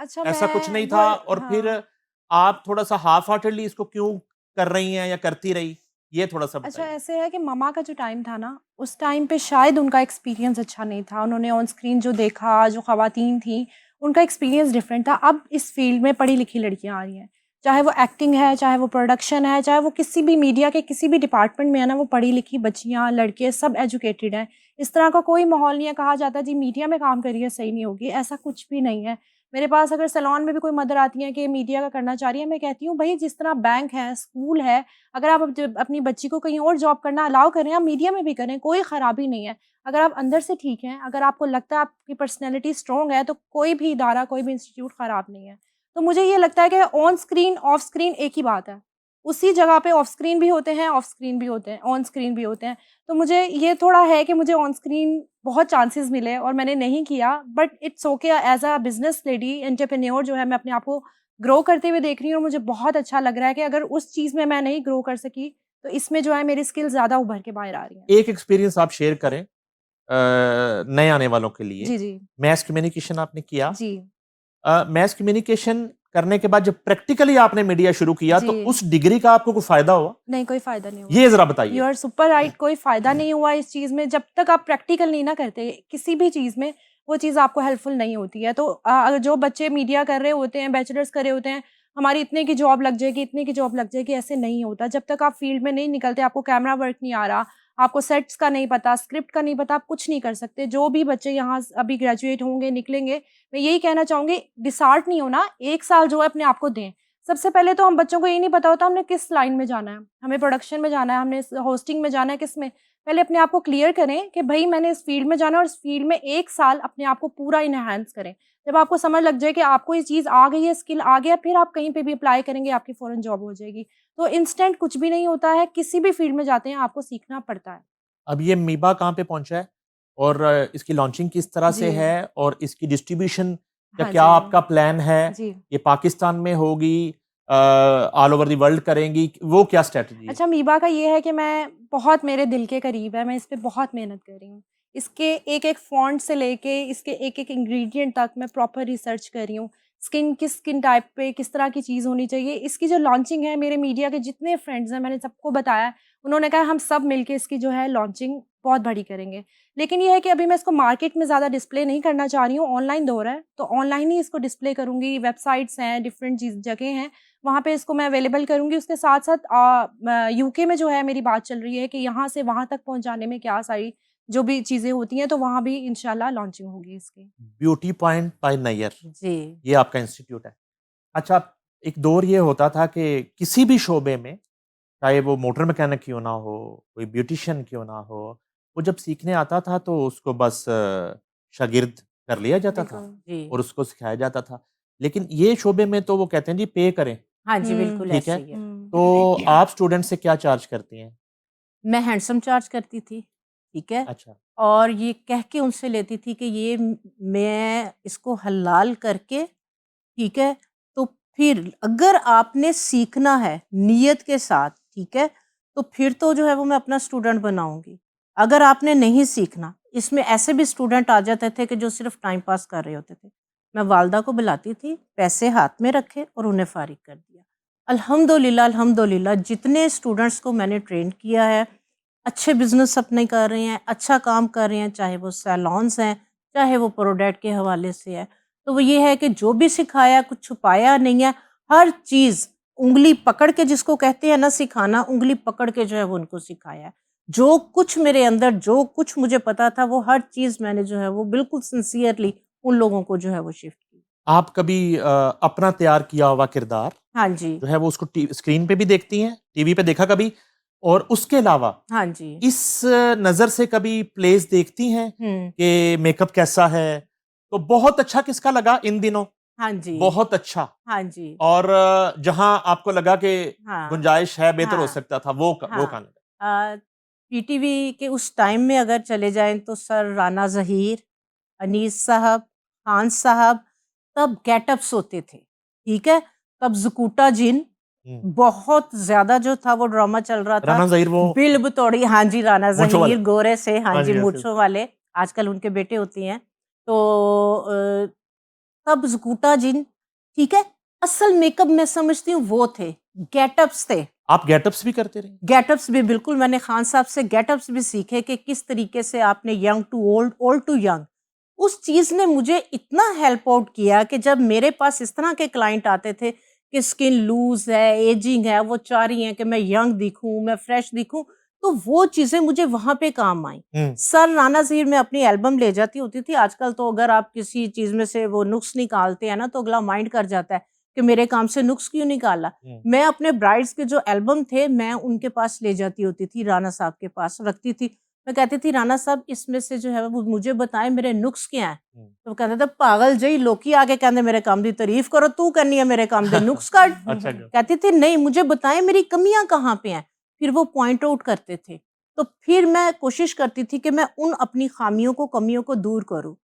[SPEAKER 3] अच्छा
[SPEAKER 1] ऐसा कुछ
[SPEAKER 3] मैं
[SPEAKER 1] नहीं
[SPEAKER 3] वो
[SPEAKER 1] था और फिर
[SPEAKER 3] हाँ।
[SPEAKER 1] आप थोड़ा-सा हाफ हार्टेडली इसको क्यों कर रही हैं या करती रही? ये थोड़ा-सा
[SPEAKER 3] अच्छा
[SPEAKER 1] बताइए।
[SPEAKER 3] ऐसे है कि मम्मा का जो टाइम था ना, उस टाइम पे शायद उनका एक्सपीरियंस अच्छा नहीं था। उन्होंने ऑन स्क्रीन जो देखा, जो ख़वातीन थी, उनका एक्सपीरियंस डिफरेंट था। अब इस फ़ील्ड में पढ़ी-लिखी लड़कियाँ आ रही हैं। चाहे वो एक्टिंग है, चाहे वो प्रोडक्शन है, चाहे वो किसी भी मीडिया के किसी भी डिपार्टमेंट में है ना, वो पढ़ी-लिखी बच्चियाँ, लड़के सब एजुकेटेड हैं। इस तरह का कोई माहौल नहीं है, कहा जाता है जी मीडिया में काम करिए सही नहीं होगी, ऐसा कुछ भी नहीं है। मेरे पास अगर सैलून में भी कोई मदर आती है कि मीडिया का करना चाह रही है, मैं कहती हूँ भई जिस तरह बैंक है, स्कूल है, अगर आप अपनी बच्ची को कहीं और जॉब करना अलाउ करें, आप मीडिया में भी करें, कोई खराबी नहीं है। अगर आप अंदर से ठीक हैं, अगर आपको लगता है आपकी पर्सनैलिटी स्ट्रॉन्ग है, तो कोई भी इदारा, कोई भी इंस्टीट्यूट खराब नहीं है। तो मुझे ये लगता है कि ऑन स्क्रीन, ऑफ स्क्रीन एक ही बात है। उसी जगह पे ऑफ स्क्रीन भी होते हैं, ऑफ स्क्रीन भी होते हैं, ऑन स्क्रीन भी होते हैं। तो मुझे ये थोड़ा है कि मुझे ऑन स्क्रीन बहुत चांसेस मिले और मैंने नहीं किया, but it's okay as a business lady, entrepreneur जो है, मैं अपने आप को ग्रो करते हुए देख रही हूँ और मुझे बहुत अच्छा लग रहा है कि अगर उस चीज़ में मैं नहीं ग्रो कर सकी, तो इसमें जो है मेरी स्किल्स ज़्यादा उभर के बाहर आ रही हैं।
[SPEAKER 1] एक एक्सपीरियंस आप शेयर करें नए आने वालों के लिए।
[SPEAKER 3] जी, जी।
[SPEAKER 1] मास कम्युनिकेशन आपने किया।
[SPEAKER 3] जी।
[SPEAKER 1] मास कम्युनिकेशन करने के बाद जब प्रैक्टिकली आपने मीडिया शुरू किया,
[SPEAKER 3] जी।
[SPEAKER 1] तो उस डिग्री का आपको कोई फ़ायदा हुआ?
[SPEAKER 3] नहीं, कोई फ़ायदा नहीं हुआ।
[SPEAKER 1] ये ज़रा बताइए।
[SPEAKER 3] यू आर सुपर राइट, कोई फ़ायदा नहीं हुआ इस चीज़ में, जब तक आप प्रैक्टिकल नहीं ना करते, किसी भी चीज़ में, वो चीज़ आपको हेल्पफुल नहीं होती है। तो अगर जो बच्चे मीडिया कर रहे होते हैं, बैचलर्स कर रहे होते हैं, हमारी इतने की जॉब लग जाएगी, इतने की जॉब लग जाएगी, ऐसे नहीं होता। जब तक आप फील्ड में नहीं निकलते, आपको कैमरा वर्क नहीं आ रहा, आपको सेट्स का नहीं पता, स्क्रिप्ट का नहीं पता, आप कुछ नहीं कर सकते। जो भी बच्चे यहाँ अभी ग्रेजुएट होंगे, निकलेंगे, मैं यही कहना चाहूँगी, डिसहार्ट नहीं होना, 1 साल जो है अपने आप को दें। सबसे पहले तो हम बच्चों को ये नहीं पता होता हमने किस लाइन में जाना है, हमें प्रोडक्शन में जाना है, हमने होस्टिंग में जाना है, किस में। पहले अपने आप को क्लियर करें कि भई मैंने इस फील्ड में जाना है और इस फील्ड में 1 साल अपने आप को पूरा एनहांस करें। जब आपको समझ लग जाए कि आपको ये चीज़ आ गई है, स्किल आ गया, फिर आप कहीं पे भी अप्लाई करेंगे, आपकी फ़ौरन जॉब हो जाएगी। तो इंस्टेंट कुछ भी नहीं होता है, किसी भी फील्ड में जाते हैं आपको सीखना पड़ता है।
[SPEAKER 1] अब ये मीबा कहाँ पे पहुँचा है? और इसकी लॉन्चिंग किस तरह से
[SPEAKER 3] जी।
[SPEAKER 1] है? और इसकी डिस्ट्रीब्यूशन का
[SPEAKER 3] हाँ
[SPEAKER 1] क्या
[SPEAKER 3] जी।
[SPEAKER 1] आपका प्लान है?
[SPEAKER 3] जी।
[SPEAKER 1] ये पाकिस्तान में होगी, ऑल ओवर द वर्ल्ड करेंगी? वो क्या स्ट्रैटेजी है?
[SPEAKER 3] अच्छा मीबा का ये है कि मैं बहुत मेरे दिल के करीब है, मैं इस पे बहुत मेहनत कर रही हूँ। इसके एक एक फॉन्ट से लेके इसके एक एक इंग्रेडिएंट तक मैं प्रॉपर रिसर्च कर रही हूँ। किस स्किन टाइप पे किस तरह की चीज़ होनी चाहिए। इसकी जो लॉन्चिंग है, मेरे मीडिया के जितने फ्रेंड्स हैं मैंने सबको बताया, उन्होंने कहा हम सब मिलके इसकी जो है लॉन्चिंग बहुत बड़ी करेंगे। लेकिन ये है कि अभी मैं इसको मार्केट में ज़्यादा डिस्प्ले नहीं करना चाह रही हूँ, ऑनलाइन दौर है, तो ऑनलाइन ही इसको डिस्प्ले करूँगी। वेबसाइट्स हैं, डिफरेंट चीज़ जगह हैं, वहाँ पे इसको मैं अवेलेबल करूँगी। उसके साथ-साथ यूके में जो है मेरी बात चल रही है कि यहाँ से वहाँ तक पहुँचाने में क्या सारी जो भी चीज़ें होती हैं, तो वहाँ भी इंशाल्लाह लॉन्चिंग होगी इसकी।
[SPEAKER 1] ब्यूटी पॉइंट बाय नैयर,
[SPEAKER 2] जी।
[SPEAKER 1] ये आपका इंस्टीट्यूट है। अच्छा, एक दौर ये होता था कि किसी भी शोबे में, चाहे वो मोटर मैकेनिक क्यों ना हो, कोई ब्यूटिशियन क्यों ना हो, वो जब सीखने आता था तो उसको बस शागिर्द कर लिया जाता था
[SPEAKER 3] बिल्कुल।
[SPEAKER 2] जी।
[SPEAKER 1] और उसको सिखाया जाता था। लेकिन ये शोबे में तो वो कहते हैं जी पे करें,
[SPEAKER 2] हाँ जी,
[SPEAKER 3] हुँ।
[SPEAKER 2] बिल्कुल
[SPEAKER 1] ठीक
[SPEAKER 2] ऐसे
[SPEAKER 1] है?
[SPEAKER 2] ही है।
[SPEAKER 1] तो आप स्टूडेंट से क्या चार्ज करती हैं?
[SPEAKER 2] मैं हैंडसम चार्ज करती थी, ठीक है?
[SPEAKER 1] अच्छा,
[SPEAKER 2] और ये कह के उनसे लेती थी कि ये मैं इसको हलाल करके, ठीक है? तो फिर अगर आपने सीखना है नियत के साथ, ठीक है? तो फिर तो जो है वो मैं अपना स्टूडेंट बनाऊँगी। अगर आपने नहीं सीखना, इसमें ऐसे भी स्टूडेंट आ जाते थे कि जो सिर्फ़ टाइम पास कर रहे होते थे। मैं वालदा को बुलाती थी, पैसे हाथ में रखे और उन्हें फ़ारिग कर दिया। अल्हम्दुलिल्लाह, अल्हम्दुलिल्लाह जितने स्टूडेंट्स को मैंने ट्रेन किया है, अच्छे बिज़नेस अपने कर रहे हैं, अच्छा काम कर रहे हैं, चाहे वो सैलॉन्स हैं, चाहे वो प्रोडक्ट के हवाले से है। तो वो ये है कि जो भी सिखाया कुछ छुपाया नहीं है, हर चीज़ उँगली पकड़ के जिसको कहते हैं ना सिखाना, उँगली पकड़ के जो है वो उनको सिखाया है। जो कुछ मेरे अंदर जो कुछ मुझे पता था वो हर चीज़ मैंने जो है वो बिल्कुल सिंसियरली उन लोगों को जो है वो शिफ्ट की।
[SPEAKER 1] आप कभी अपना तैयार किया हुआ किरदार
[SPEAKER 2] हाँ जी।
[SPEAKER 1] जो है वो उसको स्क्रीन पे भी देखती हैं, टीवी पे देखा कभी? और उसके अलावा
[SPEAKER 2] हाँ जी।
[SPEAKER 1] इस नज़र से कभी प्लेस देखती हैं
[SPEAKER 2] हुँ।
[SPEAKER 1] कि मेकअप कैसा है? तो बहुत अच्छा किसका लगा इन दिनों?
[SPEAKER 2] हाँ जी।
[SPEAKER 1] बहुत अच्छा।
[SPEAKER 2] हाँ जी।
[SPEAKER 1] और जहाँ आपको लगा कि
[SPEAKER 2] हाँ।
[SPEAKER 1] गुंजाइश है, बेहतर हो
[SPEAKER 2] हाँ।
[SPEAKER 1] सकता था, वो
[SPEAKER 2] हाँ।
[SPEAKER 1] कहाँ लगा?
[SPEAKER 2] पीटीवी के उस टाइम में अगर चले जाएँ तो सर राना ज़हीर, अनीस साहब, खान साहब, तब गेटअप्स होते थे, ठीक है? तब ज़कूटा जिन
[SPEAKER 1] हुँ।
[SPEAKER 2] बहुत ज़्यादा जो था वो ड्रामा चल रहा था।
[SPEAKER 1] राना ज़हीर वो
[SPEAKER 2] बिल बतौड़ी हाँ जी, राना
[SPEAKER 1] मूंछों वाले?
[SPEAKER 2] ज़हीर गोरे से हाँ
[SPEAKER 1] हाँ
[SPEAKER 2] जी,
[SPEAKER 1] जी, यस, यस।
[SPEAKER 2] मूंछों वाले, आजकल उनके बेटे होती हैं। तो तब ज़कूटा जिन, ठीक है? असल मेकअप मैं समझती हूँ वो थे, गेटअप्स थे।
[SPEAKER 1] आप गेटअप्स भी करते रहे?
[SPEAKER 2] गेटअप्स भी बिल्कुल मैंने खान साहब से गेटअप्स भी सीखे कि किस तरीके से आपने young to old, old to young. उस चीज़ ने मुझे इतना हेल्प आउट किया कि जब मेरे पास इस तरह के क्लाइंट आते थे कि स्किन लूज़ है, एजिंग है, वो चाह रही हैं कि मैं यंग दिखूँ, मैं फ्रेश दिखूँ, तो वो चीज़ें मुझे वहाँ पे काम आई।
[SPEAKER 1] हुँ।
[SPEAKER 2] सर राना ज़हीर में अपनी एल्बम ले जाती होती थी, आजकल तो अगर आप किसी चीज़ में से वो नुक्स निकालते हैं ना, तो अगला माइंड कर जाता है कि मेरे काम से नुक्स क्यों निकाला?
[SPEAKER 1] हुँ।
[SPEAKER 2] मैं अपने ब्राइड्स के जो एल्बम थे, मैं उनके पास ले जाती होती थी, राना साहब के पास रखती थी। मैं कहती थी, "राना साहब इसमें से जो है वो मुझे बताएँ मेरे नुक्स क्या हैं?"
[SPEAKER 1] हुँ।
[SPEAKER 2] तो वो कहते थे, "पागल जई लोकी आके कहंदे मेरे काम दी तारीफ करो, तू करनी है मेरे काम दे नुक्स काढ।"
[SPEAKER 1] अच्छा जी।
[SPEAKER 2] कहती थी, "नहीं, मुझे बताएँ मेरी कमियाँ कहाँ पे हैं?" फिर वो पॉइंट आउट करते थे। तो फिर मैं कोशिश करती थी कि मैं उन अपनी खामियों को, कमियों को दूर करूँ।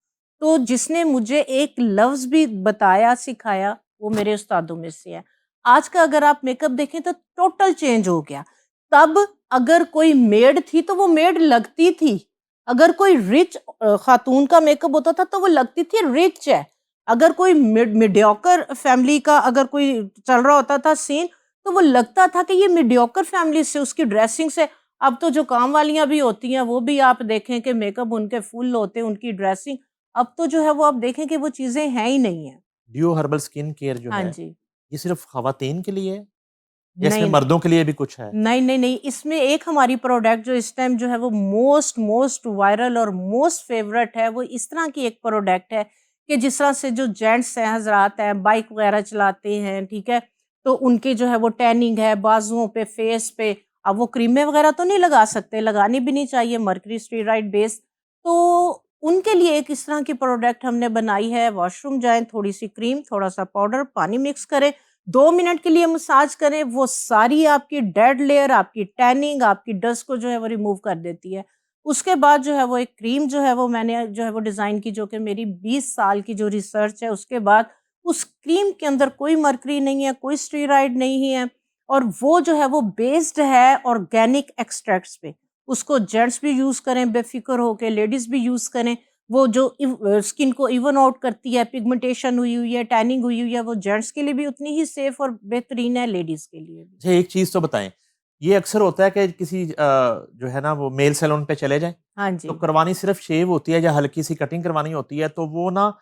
[SPEAKER 2] तो जिसने मुझे एक लफ्ज़ भी बताया, सिखाया, वो मेरे उस्तादों में से है। आज का अगर आप मेकअप देखें तो टोटल चेंज हो गया। तब अगर कोई मेड थी तो वो मेड लगती थी। अगर कोई रिच खातून का मेकअप होता था तो वो लगती थी रिच है। अगर कोई मीडियोकर फैमिली का अगर कोई चल रहा होता था सीन तो वो लगता था कि ये मीडियोकर फैमिली से उसकी ड्रेसिंग से अब तो जो काम वालियाँ भी होती हैं वो भी आप देखें कि मेकअप उनके फुल होते हैं, उनकी ड्रेसिंग अब तो जो है वो आप देखें कि वो चीज़ें हैं ही नहीं है।
[SPEAKER 1] डियो हर्बल स्किन केयर जो
[SPEAKER 2] हाँ
[SPEAKER 1] है,
[SPEAKER 2] जी।
[SPEAKER 1] ये सिर्फ़ ख़वातीन के लिए है या इसमें
[SPEAKER 2] नहीं।
[SPEAKER 1] मर्दों के लिए भी कुछ है?
[SPEAKER 2] नहीं, नहीं, नहीं, इसमें एक हमारी प्रोडक्ट जो इस टाइम जो है वो मोस्ट मोस्ट वायरल और मोस्ट फ़ेवरेट है, वो इस तरह की एक प्रोडक्ट है कि जिस तरह से जो जेंट्स हैं, हज़रात हैं, बाइक वगैरह चलाते हैं, ठीक है? तो उनके जो है वो टैनिंग है बाजुओं पे, फेस पे, अब वो क्रीमें वगैरह तो नहीं लगा सकते, लगानी भी नहीं चाहिए मर्करी स्टेरॉइड बेस। तो उनके लिए एक इस तरह की प्रोडक्ट हमने बनाई है, वॉशरूम जाएँ, थोड़ी-सी क्रीम, थोड़ा-सा पाउडर, पानी मिक्स करें 2 मिनट के लिए मसाज करें, वो सारी आपकी डेड लेयर, आपकी टैनिंग, आपकी डस्ट को जो है वो रिमूव कर देती है। उसके बाद जो है वो एक क्रीम जो है वो मैंने जो है वो डिज़ाइन की जो कि मेरी 20 साल की जो रिसर्च है उसके बाद उस क्रीम के अंदर कोई मर्करी नहीं है, कोई स्टेरॉइड नहीं है और वो जो है वो बेस्ड है ऑर्गेनिक एक्सट्रैक्ट्स पे। उसको जेंट्स भी यूज़ करें बेफिक्र होके, लेडीज़ भी यूज़ करें। वो जो स्किन को इवन आउट करती है, पिगमेंटेशन हुई हुई है, टैनिंग हुई हुई है, वो जेंट्स के लिए भी उतनी ही सेफ और बेहतरीन है, लेडीज़ के लिए भी।
[SPEAKER 1] अच्छा, एक चीज़ तो बताएँ, ये अक्सर होता है कि किसी जो है ना वो मेल सैलून पे चले जाएँ,
[SPEAKER 2] हाँ
[SPEAKER 1] तो
[SPEAKER 2] जी।
[SPEAKER 1] करवानी सिर्फ़ शेव होती है या हल्की-सी कटिंग करवानी होती है, तो वो ना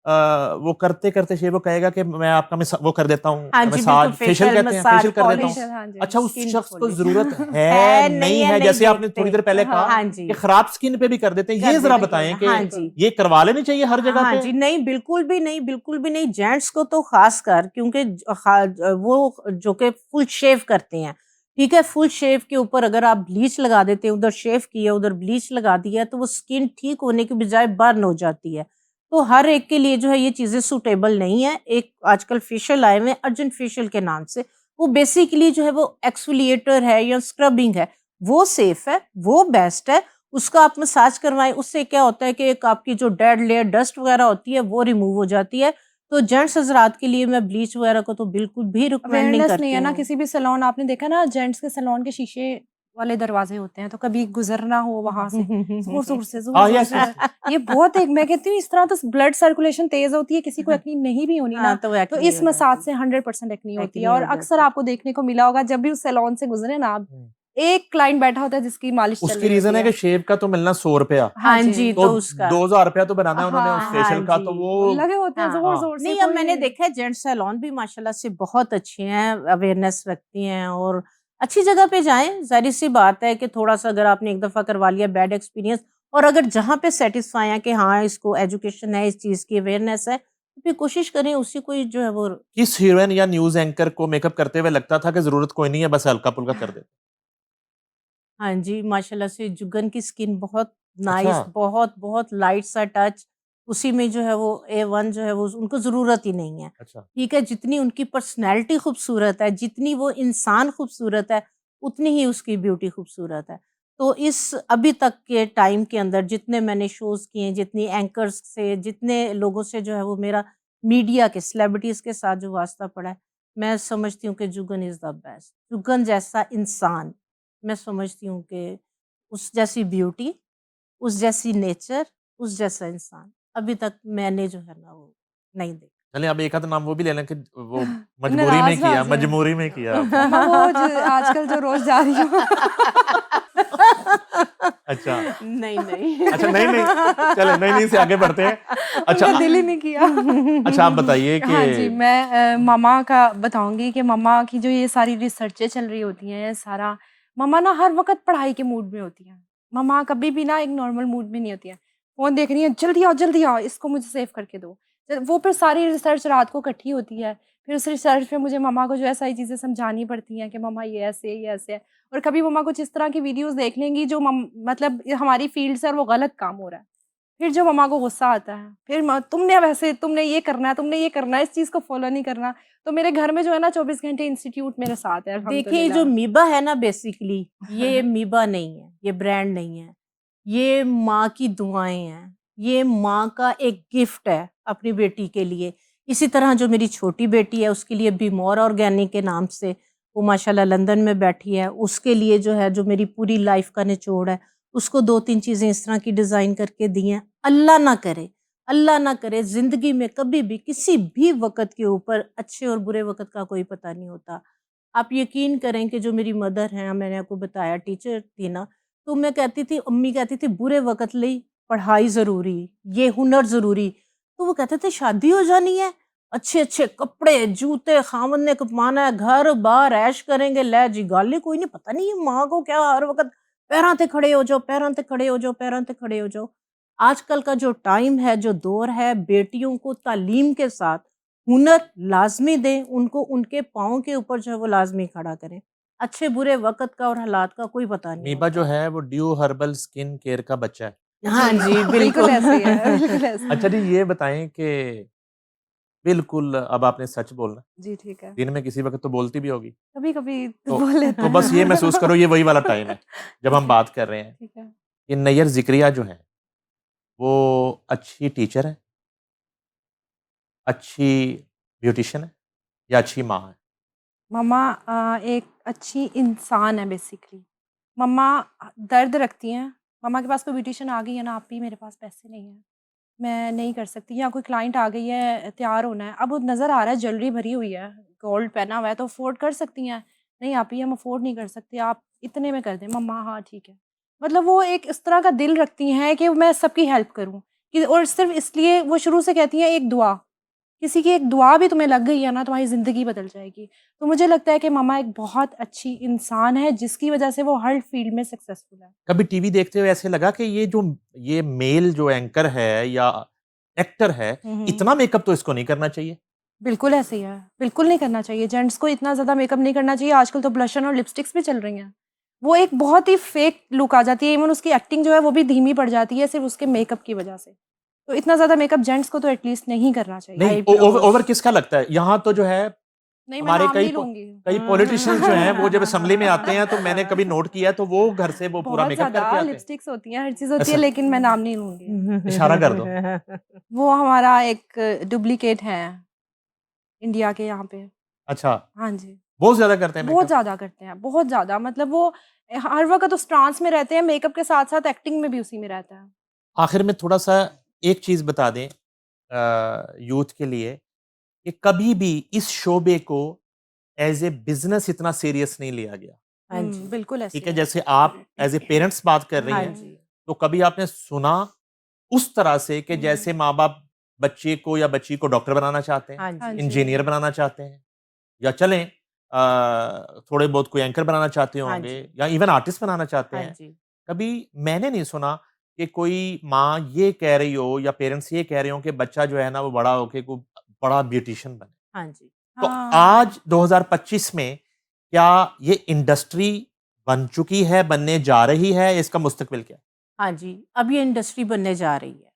[SPEAKER 1] वो करते-करते शेव वो कहेगा कि मैं आपका वो कर देता हूँ,
[SPEAKER 2] हाँ जी, बिल्कुल
[SPEAKER 1] मसाज फेशियल
[SPEAKER 2] फेशियल,
[SPEAKER 1] कहते हैं,
[SPEAKER 2] मसाज,
[SPEAKER 1] फेशियल कर देता हूँ।
[SPEAKER 2] पॉलिश,
[SPEAKER 3] फेशियल, हाँ जी।
[SPEAKER 1] अच्छा, उस
[SPEAKER 2] स्किन
[SPEAKER 1] शख्स को
[SPEAKER 2] पॉलिश
[SPEAKER 1] ज़रूरत
[SPEAKER 2] है,
[SPEAKER 1] नहीं है,
[SPEAKER 2] नहीं
[SPEAKER 1] जैसे आपने
[SPEAKER 2] देखते।
[SPEAKER 1] थोड़ी देर पहले कहा
[SPEAKER 2] हाँ
[SPEAKER 1] कि
[SPEAKER 2] जी,
[SPEAKER 1] खराब स्किन पे भी कर देते हैं,
[SPEAKER 2] कर
[SPEAKER 1] ये ज़रा
[SPEAKER 2] देते
[SPEAKER 1] बताएँ
[SPEAKER 2] हैं।
[SPEAKER 1] कि
[SPEAKER 2] हाँ जी।
[SPEAKER 1] ये करवा लेनी चाहिए हर जगह
[SPEAKER 2] हाँ
[SPEAKER 1] पे?
[SPEAKER 2] जी, नहीं बिल्कुल भी नहीं, बिल्कुल भी नहीं। जेंट्स को तो ख़ासकर क्योंकि वो जो कि फुल शेव करते हैं, ठीक है? फुल शेव के ऊपर अगर आप ब्लीच लगा देते हैं, उधर शेव किया, उधर ब्लीच लगा दिया, तो वो स्किन ठीक होने की बजाय बर्न हो जाती है। तो हर एक के लिए जो है ये चीज़ें सूटेबल नहीं है। एक आजकल फेशियल आए हुए हैं अर्जेंट फेशियल के नाम से, वो बेसिकली जो है वो एक्सफोलिएटर है या स्क्रबिंग है, वो सेफ है, वो बेस्ट है। उसका आप मसाज करवाएँ, उससे क्या होता है कि एक आपकी जो डेड लेयर डस्ट वगैरह होती है, वो रिमूव हो जाती है। तो जेंट्स हज़रात के लिए मैं ब्लीच वगैरह को तो बिल्कुल भी रिकमेंड नहीं
[SPEAKER 3] अवेयरनेस नहीं
[SPEAKER 2] करती
[SPEAKER 3] है ना,
[SPEAKER 2] हूँ।
[SPEAKER 3] किसी भी सैलून आपने देखा ना, जेंट्स के सैलून के शीशे वाले दरवाजे होते हैं, तो कभी गुजरना हो वहां से जोर जोर से जोर
[SPEAKER 1] हाँ,
[SPEAKER 3] जोर
[SPEAKER 1] यस,
[SPEAKER 3] से
[SPEAKER 1] यस।
[SPEAKER 3] ये बहुत एक, मैं कहती हूँ इस तरह तो ब्लड सर्कुलेशन तेज होती है, किसी को एक्नी नहीं भी होनी
[SPEAKER 2] हाँ,
[SPEAKER 3] ना,
[SPEAKER 2] तो
[SPEAKER 3] तो
[SPEAKER 2] एक्ने
[SPEAKER 3] इस
[SPEAKER 2] हो
[SPEAKER 3] मसाज
[SPEAKER 2] जाती
[SPEAKER 3] से 100% एक्नी
[SPEAKER 2] है,
[SPEAKER 3] होती है।
[SPEAKER 2] एक्ने
[SPEAKER 3] और
[SPEAKER 2] हो
[SPEAKER 3] अक्सर
[SPEAKER 2] जाती है।
[SPEAKER 3] आपको देखने को मिला होगा, जब भी उस सैलून से गुजरे ना आप,
[SPEAKER 1] हुँ।
[SPEAKER 3] एक क्लाइंट बैठा होता है जिसकी मालिश चल
[SPEAKER 1] उसकी
[SPEAKER 3] रही होती
[SPEAKER 1] रीज़न है कि
[SPEAKER 3] है।
[SPEAKER 1] शेव का तो मिलना ₹100,
[SPEAKER 3] हाँ
[SPEAKER 2] हाँ
[SPEAKER 3] जी,
[SPEAKER 2] जी,
[SPEAKER 1] तो
[SPEAKER 2] तो उसका
[SPEAKER 1] ₹2000 तो बनाना है उन्होंने उस
[SPEAKER 3] हाँ,
[SPEAKER 2] हाँ
[SPEAKER 1] फेशियल का, तो
[SPEAKER 2] जी।
[SPEAKER 1] वो
[SPEAKER 3] लगे होते हैं
[SPEAKER 2] हाँ।
[SPEAKER 3] जोर
[SPEAKER 1] हाँ।
[SPEAKER 3] जोर से
[SPEAKER 2] नहीं, अब मैंने
[SPEAKER 3] कोई।
[SPEAKER 2] देखा है जेंट्स सैलून भी माशाल्लाह से बहुत अच्छे हैं, अवेयरनेस रखती हैं और अच्छी जगह पे जाएँ। ज़ाहिर-सी बात है कि थोड़ा-सा अगर आपने एक दफ़ा करवा लिया बैड एक्सपीरियंस और अगर जहाँ पे सैटिस्फाई हैं कि हाँ, इसको एजुकेशन है, इस चीज़ की अवेयरनेस है, तो फिर कोशिश करें उसी को ही जो है वो
[SPEAKER 1] किस हीरोइन या न्यूज़ एंकर को मेकअप करते हुए लगता था कि ज़रूरत कोई नहीं है, बस हल्का-फुल्का कर दे?
[SPEAKER 2] हाँ जी, माशाल्लाह से जुगन की स्किन बहुत
[SPEAKER 1] अच्छा,
[SPEAKER 2] नाइस, बहुत लाइट सा टच, उसी में जो है वो A1 जो है वो उनको ज़रूरत ही नहीं है।
[SPEAKER 1] अच्छा।
[SPEAKER 2] ठीक है, जितनी उनकी पर्सनैलिटी खूबसूरत है, जितनी वो इंसान खूबसूरत है, उतनी ही उसकी ब्यूटी खूबसूरत है। तो इस अभी तक के टाइम के अंदर जितने मैंने शोज़ किए हैं, जितनी एंकर्स से, जितने लोगों से जो है वो मेरा मीडिया के सेलिब्रिटीज़ के साथ जो वास्ता पड़ा है, मैं समझती हूँ कि Jugan is the best. Jugan जैसा इंसान मैं समझती हूँ कि उस जैसी ब्यूटी, उस जैसी नेचर, उस जैसा इंसान अभी तक मैंने जो है ना वो नहीं देखा।
[SPEAKER 1] चलिए अब एक आध नाम वो भी ले लें कि वो मजबूरी में
[SPEAKER 3] नाराज ना हो
[SPEAKER 1] किया,
[SPEAKER 3] जाए।
[SPEAKER 1] मजबूरी में किया आपने।
[SPEAKER 3] मम्मा वो जो आजकल जो रोज जा रही हूँ।
[SPEAKER 1] अच्छा,
[SPEAKER 2] नहीं, नहीं।
[SPEAKER 1] अच्छा नहीं, चलें नहीं से आगे बढ़ते हैं। अच्छा
[SPEAKER 3] उनका दिल ही नहीं किया।
[SPEAKER 1] अच्छा आप बताइए कि
[SPEAKER 3] हाँ जी, मैं मम्मा का बताऊँगी कि मम्मा की जो ये सारी रिसर्चें चल रही होती हैं, ये सारा, मम्मा ना हर वक़्त पढ़ाई के मूड में होती हैं। मम्मा कभी भी ना एक नॉर्मल मूड में नहीं होती हैं। फ़ोन देख रही हैं, जल्दी आओ, इसको मुझे सेव करके दो। वो फिर सारी रिसर्च रात को इकट्ठी होती है। फिर उस रिसर्च पे मुझे मम्मा को जो है सारी चीज़ें समझानी पड़ती हैं कि मम्मा ये ऐसे है। और कभी मम्मा कुछ इस तरह की वीडियोज़ देख लेंगी जो मतलब हमारी फ़ील्ड से और वो गलत काम हो रहा है। फिर जो मम्मा को गुस्सा आता है, फिर तुमने ये करना है, तुमने ये करना है, इस चीज़ को फ़ॉलो नहीं करना। तो मेरे घर में जो है ना 24 घंटे इंस्टीट्यूट मेरे साथ है
[SPEAKER 2] देखिए, ये जो
[SPEAKER 3] अल्हम्दुलिल्लाह।
[SPEAKER 2] मीबा है ना बेसिकली, ये मीबा नहीं है, ये ब्रांड नहीं है। ये माँ की दुआएँ हैं, ये माँ का एक गिफ्ट है अपनी बेटी के लिए। इसी तरह जो मेरी छोटी बेटी है उसके लिए बिमोर ऑर्गेनिक के नाम से वो माशाल्लाह लंदन में बैठी है, उसके लिए जो है जो मेरी पूरी लाइफ़ का निचोड़ है, उसको 2-3 चीज़ें इस तरह की डिज़ाइन करके दी हैं। अल्लाह ना करे ज़िंदगी में कभी भी किसी भी वक़्त के ऊपर अच्छे और बुरे वक़्त का कोई पता नहीं होता। आप यकीन करें कि जो मेरी मदर हैं, मैंने आपको बताया टीचर थी ना, तो मैं कहती थी अम्मी कहती थी बुरे वक़्त लई पढ़ाई ज़रूरी, ये हुनर ज़रूरी। तो वो कहते थे शादी हो जानी है, अच्छे-अच्छे कपड़े, जूते खामन ने कमाना है, घर-बार ऐश करेंगे, लै जी गल ही कोई नहीं, पता नहीं ये माँ को क्या हर वक़्त पैरां ते खड़े हो जाओ, पैरां ते खड़े हो जाओ, पैरां ते खड़े हो जाओ। आजकल का जो टाइम है, जो दौर है, बेटियों को तालीम के साथ हुनर लाज़मी दें, उनको उनके पाँव के ऊपर जो है वो लाज़मी खड़ा करें। अच्छे बुरे वक़्त का और हालात का कोई पता नहीं
[SPEAKER 1] मीबा जो
[SPEAKER 2] होता।
[SPEAKER 1] है वो ड्यू हर्बल स्किन केयर का बच्चा है।
[SPEAKER 2] हाँ जी,
[SPEAKER 3] बिल्कुल
[SPEAKER 2] बिल्कुल।
[SPEAKER 3] ऐसे ही है, बिल्कुल ऐसे ही
[SPEAKER 1] अच्छा
[SPEAKER 3] है।
[SPEAKER 1] जी ये बताएँ कि बिल्कुल अब आपने सच बोलना है।
[SPEAKER 3] जी, ठीक है।
[SPEAKER 1] दिन में किसी वक़्त तो बोलती भी होगी।
[SPEAKER 3] कभी-कभी तो
[SPEAKER 1] तो
[SPEAKER 3] बोल लेते
[SPEAKER 1] तो बस ये महसूस
[SPEAKER 3] हैं।
[SPEAKER 1] करो ये वही वाला टाइम है, जब हम
[SPEAKER 3] ठीक है,
[SPEAKER 1] बात कर रहे हैं
[SPEAKER 3] ठीक है।
[SPEAKER 1] कि नैयर ज़िक्रिया जो हैं, वो अच्छी टीचर हैं, अच्छी ब्यूटीशियन है या अच्छी माँ है?
[SPEAKER 3] मम्मा एक अच्छी इंसान है बेसिकली। मम्मा दर्द रखती हैं, मम्मा के पास कोई ब्यूटिशियन आ गई है ना, आप भी मेरे पास पैसे नहीं हैं, मैं नहीं कर सकती, या कोई क्लाइंट आ गई है, तैयार होना है, अब वो नज़र आ रहा है ज्वेलरी भरी हुई है, गोल्ड पहना हुआ है, तो अफोर्ड कर सकती हैं, नहीं आप ही हम अफोर्ड नहीं कर सकते, आप इतने में कर दें। मम्मा हाँ ठीक है। मतलब वो एक इस तरह का दिल रखती हैं कि मैं सबकी हेल्प करूं, कि और सिर्फ इसलिए वो शुरू से कहती हैं एक दुआ, किसी की एक दुआ भी तुम्हें लग गई है ना, तुम्हारी ज़िंदगी बदल जाएगी। तो मुझे लगता है कि मम्मा एक बहुत अच्छी इंसान है, जिसकी वजह से वो हर फील्ड में सक्सेसफुल है।
[SPEAKER 1] कभी टीवी देखते हुए ऐसे लगा कि ये मेल जो एंकर है या एक्टर है, इतना मेकअप तो इसको नहीं करना चाहिए?
[SPEAKER 3] बिल्कुल ऐसे ही है, बिल्कुल नहीं करना चाहिए, जेंट्स को इतना ज़्यादा मेकअप नहीं करना चाहिए। आजकल तो ब्लशन और लिपस्टिक्स भी चल रही हैं, वो एक बहुत ही फेक लुक आ जाती है, इवन उसकी एक्टिंग जो है वो भी धीमी पड़ जाती है सिर्फ उसके मेकअप की वजह से। तो इतना ज़्यादा मेकअप जेंट्स को तो एटलीस्ट नहीं करना चाहिए।
[SPEAKER 1] नहीं, ओवर किसका लगता है? यहाँ तो जो है
[SPEAKER 3] नहीं, मैं
[SPEAKER 1] हमारे
[SPEAKER 3] नाम
[SPEAKER 1] कई
[SPEAKER 3] नहीं लूंगी।
[SPEAKER 1] कई पॉलिटिशियंस जो हैं वो जब असेंबली में आते हैं तो मैंने कभी नोट किया है, तो वो घर से वो पूरा
[SPEAKER 3] बहुत
[SPEAKER 1] मेकअप करके
[SPEAKER 3] ज़्यादा
[SPEAKER 1] आते हैं।
[SPEAKER 3] लिपस्टिक्स होती हैं, हर चीज़ होती है,
[SPEAKER 1] अच्छा।
[SPEAKER 3] लेकिन मैं नाम नहीं लूंगी।
[SPEAKER 1] इशारा कर दो।
[SPEAKER 3] वो हमारा एक डुप्लीकेट है इंडिया के यहाँ पे।
[SPEAKER 1] अच्छा,
[SPEAKER 3] हाँ जी,
[SPEAKER 1] बहुत ज्यादा करते हैं
[SPEAKER 3] बहुत
[SPEAKER 1] मेकअप।
[SPEAKER 3] ज़्यादा करते हैं, बहुत ज़्यादा। मतलब वो हर वक्त उस ट्रांस में रहते हैं, मेकअप के साथ साथ एक्टिंग में भी उसी में रहता है।
[SPEAKER 1] आखिर में थोड़ा सा एक चीज बता दें यूथ के लिए कि कभी भी इस शोबे को एज ए बिजनेस इतना सीरियस नहीं लिया गया।
[SPEAKER 2] हाँ जी,
[SPEAKER 3] बिल्कुल ऐसे
[SPEAKER 1] ठीक है,
[SPEAKER 3] है।
[SPEAKER 1] जैसे आप एज ए पेरेंट्स बात कर रही
[SPEAKER 2] हाँ
[SPEAKER 1] हैं,
[SPEAKER 2] जी,
[SPEAKER 1] तो कभी आपने सुना उस तरह से कि जैसे माँ बाप बच्चे को या बच्ची को डॉक्टर बनाना चाहते हैं,
[SPEAKER 2] हाँ
[SPEAKER 3] हाँ
[SPEAKER 2] जी,
[SPEAKER 3] जी।
[SPEAKER 1] इंजीनियर बनाना चाहते हैं, या चलें थोड़े बहुत कोई एंकर बनाना चाहते
[SPEAKER 2] हाँ
[SPEAKER 1] होंगे,
[SPEAKER 2] जी,
[SPEAKER 1] या इवन आर्टिस्ट बनाना चाहते
[SPEAKER 2] हाँ
[SPEAKER 1] हैं।
[SPEAKER 2] जी,
[SPEAKER 1] कभी मैंने नहीं सुना कि कोई माँ ये कह रही हो या पेरेंट्स ये कह रहे हो कि बच्चा जो है ना वो बड़ा होके कोई बड़ा ब्यूटिशियन बने।
[SPEAKER 2] हाँ जी,
[SPEAKER 1] तो
[SPEAKER 3] हाँ,
[SPEAKER 1] आज 2025 में क्या ये इंडस्ट्री बन चुकी है, बनने जा रही है, इसका मुस्तकबिल क्या है?
[SPEAKER 2] हाँ जी, अब ये इंडस्ट्री बनने जा रही है,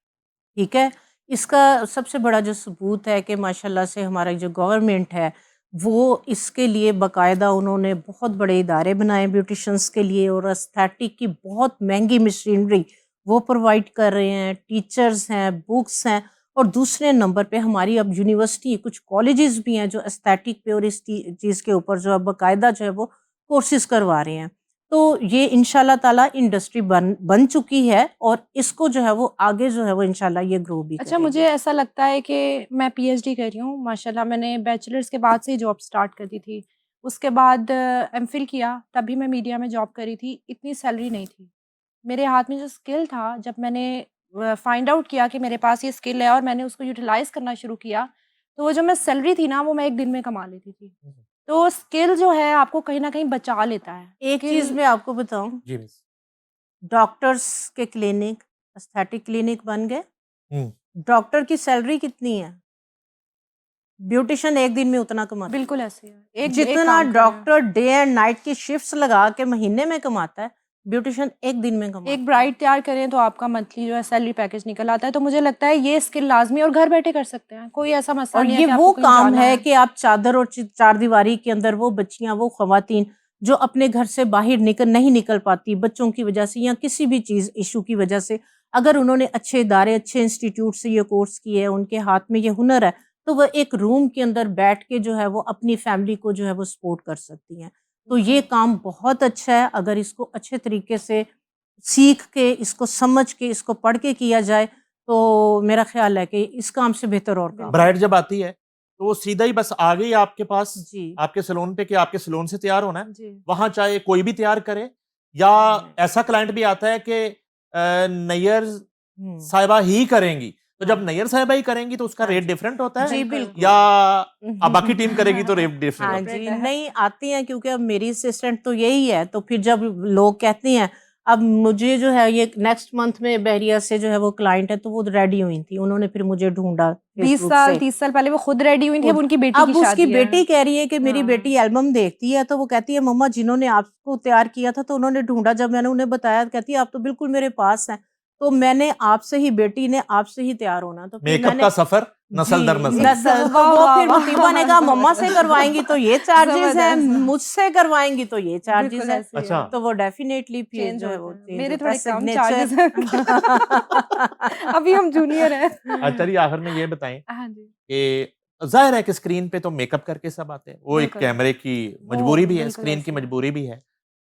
[SPEAKER 2] ठीक है? इसका सबसे बड़ा जो सबूत है कि माशाल्लाह से हमारा जो गवर्नमेंट है, वो इसके लिए बाकायदा उन्होंने बहुत बड़े इदारे बनाए ब्यूटिशियंस के लिए, और एस्थेटिक की बहुत महँगी मशीनरी वो प्रोवाइड कर रहे हैं, टीचर्स हैं, बुक्स हैं, और दूसरे नंबर पे हमारी अब यूनिवर्सिटी, कुछ कॉलेजेस भी हैं जो एस्थेटिक पे और इस चीज़ के ऊपर जो है बाकायदा जो है वो कोर्सेज़ करवा रहे हैं। तो ये इंशाल्लाह ताला इंडस्ट्री बन चुकी है, और इसको जो है वो आगे जो है वो इंशाल्लाह ये ग्रो भी
[SPEAKER 3] अच्छा,
[SPEAKER 2] करेगी।
[SPEAKER 3] मुझे ऐसा लगता है कि मैं पीएचडी कर रही हूँ माशाल्लाह। मैंने बैचलर्स के बाद से ही जॉब स्टार्ट कर दी थी। उसके बाद एमफिल किया, तभी मैं मीडिया में जॉब करी थी। इतनी सैलरी नहीं थी। मेरे हाथ में जो स्किल था, जब मैंने फाइंड आउट किया कि मेरे पास ये स्किल है और मैंने उसको यूटिलाइज़ करना शुरू किया, तो वो जो मैं सैलरी थी ना, वो मैं 1 दिन में कमा लेती थी। तो स्किल जो है आपको कहीं न कहीं बचा लेता है।
[SPEAKER 2] एक चीज़
[SPEAKER 3] स्किल
[SPEAKER 2] मैं आपको बताऊँ,
[SPEAKER 1] जी मिस।
[SPEAKER 2] डॉक्टर्स के क्लिनिक, एस्थेटिक क्लिनिक बन गए,
[SPEAKER 1] हुँ।
[SPEAKER 2] डॉक्टर की सैलरी कितनी है? ब्यूटिशियन एक दिन में उतना कमाता है।
[SPEAKER 3] बिल्कुल ऐसे है। एक
[SPEAKER 2] जितना
[SPEAKER 3] काम करें।
[SPEAKER 2] डॉक्टर डे एंड नाइट की शिफ्ट्स लगा के महीने में कमाता है, ब्यूटिशियन एक दिन में कमाता है।
[SPEAKER 3] एक ब्राइड तैयार करें तो आपका मंथली जो है सैलरी पैकेज निकल आता है। तो मुझे लगता है ये स्किल लाज़मी और घर बैठे कर सकते हैं। कोई ऐसा मसला
[SPEAKER 2] और
[SPEAKER 3] नहीं है
[SPEAKER 2] ये
[SPEAKER 3] कि
[SPEAKER 2] वो
[SPEAKER 3] आपको कहीं
[SPEAKER 2] काम
[SPEAKER 3] जाना
[SPEAKER 2] है कि आप चादर और चारदीवारी के अंदर वो बच्चियां, वो खवातीन जो अपने घर से बाहर नहीं निकल पाती बच्चों की वजह से या किसी भी चीज़ इशू की वजह से, अगर उन्होंने अच्छे इदारे, अच्छे इंस्टीट्यूट से ये कोर्स किए है, उनके हाथ में ये हुनर है, तो वह एक रूम के अंदर बैठ के जो है वो अपनी फैमिली को जो है वो सपोर्ट कर सकती हैं। तो ये काम बहुत अच्छा है, अगर इसको अच्छे तरीके से सीख के, इसको समझ के, इसको पढ़ के किया जाए, तो मेरा ख्याल है कि इस काम से बेहतर और काम
[SPEAKER 1] ब्राइड जब आती है तो वो सीधा ही बस आ गई आपके पास,
[SPEAKER 2] जी।
[SPEAKER 1] आपके सैलून पे कि आपके सैलून से तैयार होना है।
[SPEAKER 3] जी।
[SPEAKER 1] वहाँ चाहे कोई भी तैयार करे, या ऐसा क्लाइंट भी आता है कि नैयर
[SPEAKER 2] हुँ।
[SPEAKER 1] साहिबा ही करेंगी, तो जब
[SPEAKER 2] हाँ।
[SPEAKER 1] नैयर साहिबा ही करेंगी तो उसका
[SPEAKER 2] हाँ
[SPEAKER 1] रेट
[SPEAKER 2] जी।
[SPEAKER 1] डिफरेंट होता है,
[SPEAKER 2] जी,
[SPEAKER 3] बिल्कुल।
[SPEAKER 2] बिल्कुल।
[SPEAKER 1] या बाकी टीम करेगी तो रेट डिफरेंट
[SPEAKER 2] हाँ
[SPEAKER 1] होता है?
[SPEAKER 2] जी,
[SPEAKER 3] है।
[SPEAKER 2] नहीं आती हैं, क्योंकि अब मेरी असिस्टेंट तो यही है, तो फिर जब लोग कहती हैं, अब मुझे जो है ये नेक्स्ट मंथ में बहरिया से जो है वो क्लाइंट है, तो वो रेडी हुई थी, उन्होंने फिर मुझे ढूँढा
[SPEAKER 3] 20
[SPEAKER 2] फेसबुक
[SPEAKER 3] साल
[SPEAKER 2] से।
[SPEAKER 3] 30 साल पहले वो खुद रेडी हुई थी, अब
[SPEAKER 2] खुद
[SPEAKER 3] उनकी बेटी की
[SPEAKER 2] अब उसकी
[SPEAKER 3] शादी है।
[SPEAKER 2] बेटी कह रही है कि मेरी
[SPEAKER 3] हाँ।
[SPEAKER 2] बेटी एल्बम देखती है, तो वो कहती है मम्मा जिन्होंने आपको तैयार किया था तो उन्होंने ढूँढा, जब मैंने उन्हें बताया, कहती है आप तो बिल्कुल मेरे पास हैं, तो मैंने आपसे ही, बेटी ने आपसे ही तैयार होना, तो फिर
[SPEAKER 1] मेकअप
[SPEAKER 2] मैंने
[SPEAKER 1] का सफर नस्ल
[SPEAKER 2] जी,
[SPEAKER 1] दर नस्ल।
[SPEAKER 2] नस्ल, तो
[SPEAKER 3] वाह,
[SPEAKER 2] वो
[SPEAKER 3] वाह,
[SPEAKER 2] फिर
[SPEAKER 3] वाह।
[SPEAKER 2] मुतीबा ने कहा मम्मा से करवाएंगी तो ये चार्जेस हैं,
[SPEAKER 3] जबरदस्त।
[SPEAKER 2] मुझसे करवाएंगी तो ये चार्जेस
[SPEAKER 3] बिल्कुल
[SPEAKER 2] हैं,
[SPEAKER 3] ऐसे ही
[SPEAKER 1] अच्छा।
[SPEAKER 3] है।
[SPEAKER 2] तो वो डेफिनेटली फिर
[SPEAKER 3] चेंज
[SPEAKER 2] जो है
[SPEAKER 3] होता
[SPEAKER 2] वो
[SPEAKER 3] है।
[SPEAKER 2] चेंज
[SPEAKER 3] मेरे
[SPEAKER 2] होता है,
[SPEAKER 3] थोड़े कम
[SPEAKER 2] सिग्नेचर।
[SPEAKER 3] चार्जेस हैं। अभी हम जूनियर हैं।
[SPEAKER 1] अच्छा, चलिए आखिर में ये बताएं
[SPEAKER 3] हाँ जी,
[SPEAKER 1] कि जाहिर है कि स्क्रीन पे तो मेकअप करके सब आते हैं, वो एक
[SPEAKER 3] बिल्कुल।
[SPEAKER 1] कैमरे की
[SPEAKER 3] वो
[SPEAKER 1] मजबूरी भी है,
[SPEAKER 3] बिल्कुल
[SPEAKER 1] स्क्रीन की
[SPEAKER 3] ऐसे है।
[SPEAKER 1] मजबूरी भी है।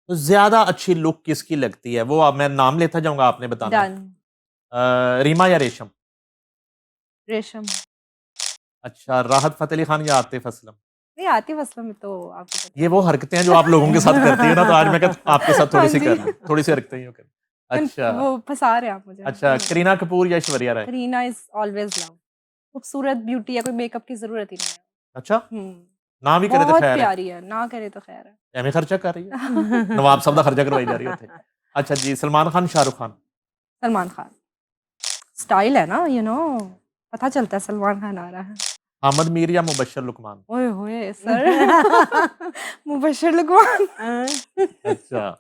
[SPEAKER 1] तो ज्यादा अच्छी लुक किसकी लगती है? वो अब मैं नाम लेता जाऊंगा, आपने बताना।
[SPEAKER 3] डन।
[SPEAKER 1] रीमा या रेशम?
[SPEAKER 3] रेशम।
[SPEAKER 1] अच्छा, राहत फतेह अली खान या आतिफ असलम?
[SPEAKER 3] नहीं, आतिफ असलम में तो आपको पता
[SPEAKER 1] ये वो हरकतें हैं जो आप लोगों के साथ करती है ना, तो आज मैं कहता आपके साथ थोड़ी
[SPEAKER 3] हाँ
[SPEAKER 1] सी
[SPEAKER 3] जी।
[SPEAKER 1] करना, थोड़ी सी हरकतें यूं करना। अच्छा
[SPEAKER 3] वो फंसा रहे हैं आप मुझे।
[SPEAKER 1] अच्छा, करीना कपूर या Aishwarya Rai?
[SPEAKER 3] Kareena is always love. खूबसूरत ब्यूटी है, कोई मेकअप की जरूरत ही नहीं है।
[SPEAKER 1] अच्छा, ना भी करे तो
[SPEAKER 3] बहुत
[SPEAKER 1] खैर है,
[SPEAKER 3] प्यारी है, ना करे तो खैर है।
[SPEAKER 1] एवं खर्चा कर रही है, नवाब साहब का खर्चा करवाई जा रही होते। अच्छा जी, सलमान खान शाहरुख खान?
[SPEAKER 3] सलमान खान। स्टाइल है ना, पता चलता है सलमान खान आ रहा है।
[SPEAKER 1] हामिद मीर या मुबश्शिर लुकमान?
[SPEAKER 3] ओए होए सर। मुबश्शिर लुकमान।
[SPEAKER 1] अच्छा,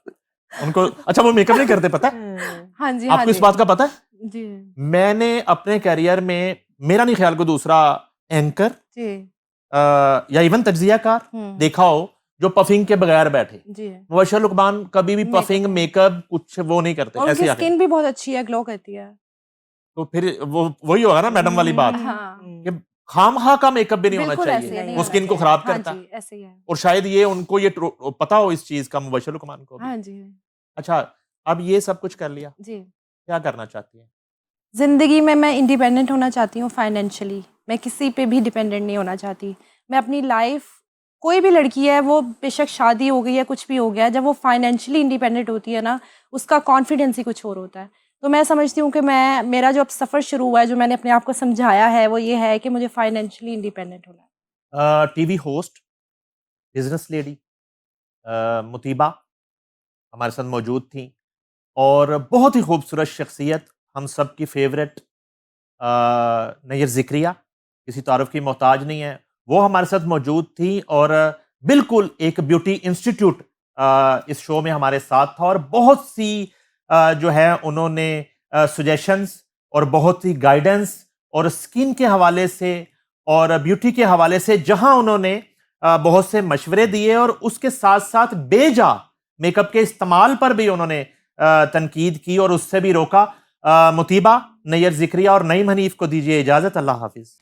[SPEAKER 1] उनको अच्छा वो मेकअप नहीं करते, पता है
[SPEAKER 3] हाँ जी, हाँ
[SPEAKER 1] आपको? इस
[SPEAKER 3] जी।
[SPEAKER 1] बात का पता है,
[SPEAKER 3] जी
[SPEAKER 1] मैंने अपने करियर में, मेरा नहीं ख्याल को दूसरा एंकर
[SPEAKER 3] जी।
[SPEAKER 1] या इवन तज्जियाकार देखा हो जो पफिंग के बगैर बैठे।
[SPEAKER 3] जी।
[SPEAKER 1] मुबश्शिर लुकमान कभी भी
[SPEAKER 3] Makeup
[SPEAKER 1] पफिंग
[SPEAKER 3] नहीं।
[SPEAKER 1] मेकअप कुछ वो नहीं करते,
[SPEAKER 3] और
[SPEAKER 1] ऐसे
[SPEAKER 3] उनकी
[SPEAKER 1] आके।
[SPEAKER 3] स्किन भी बहुत अच्छी है, ग्लो करती है।
[SPEAKER 1] तो फिर वो वही होगा ना मैडम वाली बात
[SPEAKER 3] हाँ।
[SPEAKER 1] कि खामखा का मेकअप भी नहीं होना
[SPEAKER 3] बिल्कुल ऐसे
[SPEAKER 1] चाहिए,
[SPEAKER 3] नहीं
[SPEAKER 1] वो
[SPEAKER 3] होना
[SPEAKER 1] स्किन को
[SPEAKER 3] चाहिए।
[SPEAKER 1] खराब
[SPEAKER 3] हाँ
[SPEAKER 1] करता है।
[SPEAKER 3] जी, ऐसे ही है।
[SPEAKER 1] और शायद ये उनको ये पता हो इस चीज का, मुबश्शिर लुकमान को भी।
[SPEAKER 3] हाँ जी।
[SPEAKER 1] अच्छा, अब ये सब कुछ कर लिया,
[SPEAKER 3] जी।
[SPEAKER 1] क्या करना चाहती है?
[SPEAKER 3] ज़िंदगी में मैं इंडिपेंडेंट होना चाहती हूँ फाइनेंशियली। मैं किसी पे भी डिपेंडेंट नहीं होना चाहती। मैं अपनी लाइफ, कोई भी लड़की है, वो बेशक शादी हो गई है, कुछ भी हो गया है, जब वो फाइनेंशियली इंडिपेंडेंट होती है ना, उसका कॉन्फिडेंस ही कुछ और होता है। तो मैं समझती हूँ कि मेरा जो अब सफ़र शुरू हुआ है, जो मैंने अपने आप को समझाया है, वो ये है कि मुझे फाइनेंशियली इंडिपेंडेंट होना है।
[SPEAKER 1] टीवी होस्ट, बिजनेस लेडी मुतीबा हमारे साथ मौजूद थी, और बहुत ही खूबसूरत शख्सियत, हम सब की फेवरेट नैयर ज़िक्रिया, किसी तारुफ की मोहताज नहीं है, वो हमारे साथ मौजूद थी। और बिल्कुल एक ब्यूटी इंस्टीट्यूट इस शो में हमारे साथ था, और बहुत सी जो है उन्होंने सजेशंस और बहुत सी गाइडेंस और स्किन के हवाले से और ब्यूटी के हवाले से, जहां उन्होंने बहुत से मशवरे दिए, और उसके साथ साथ बेजा मेकअप के इस्तेमाल पर भी उन्होंने तनकीद की और उससे भी रोका। मुतीबा, नैयर ज़िक्रिया और नईम हनीफ को दीजिए इजाजत। अल्लाह हाफिज।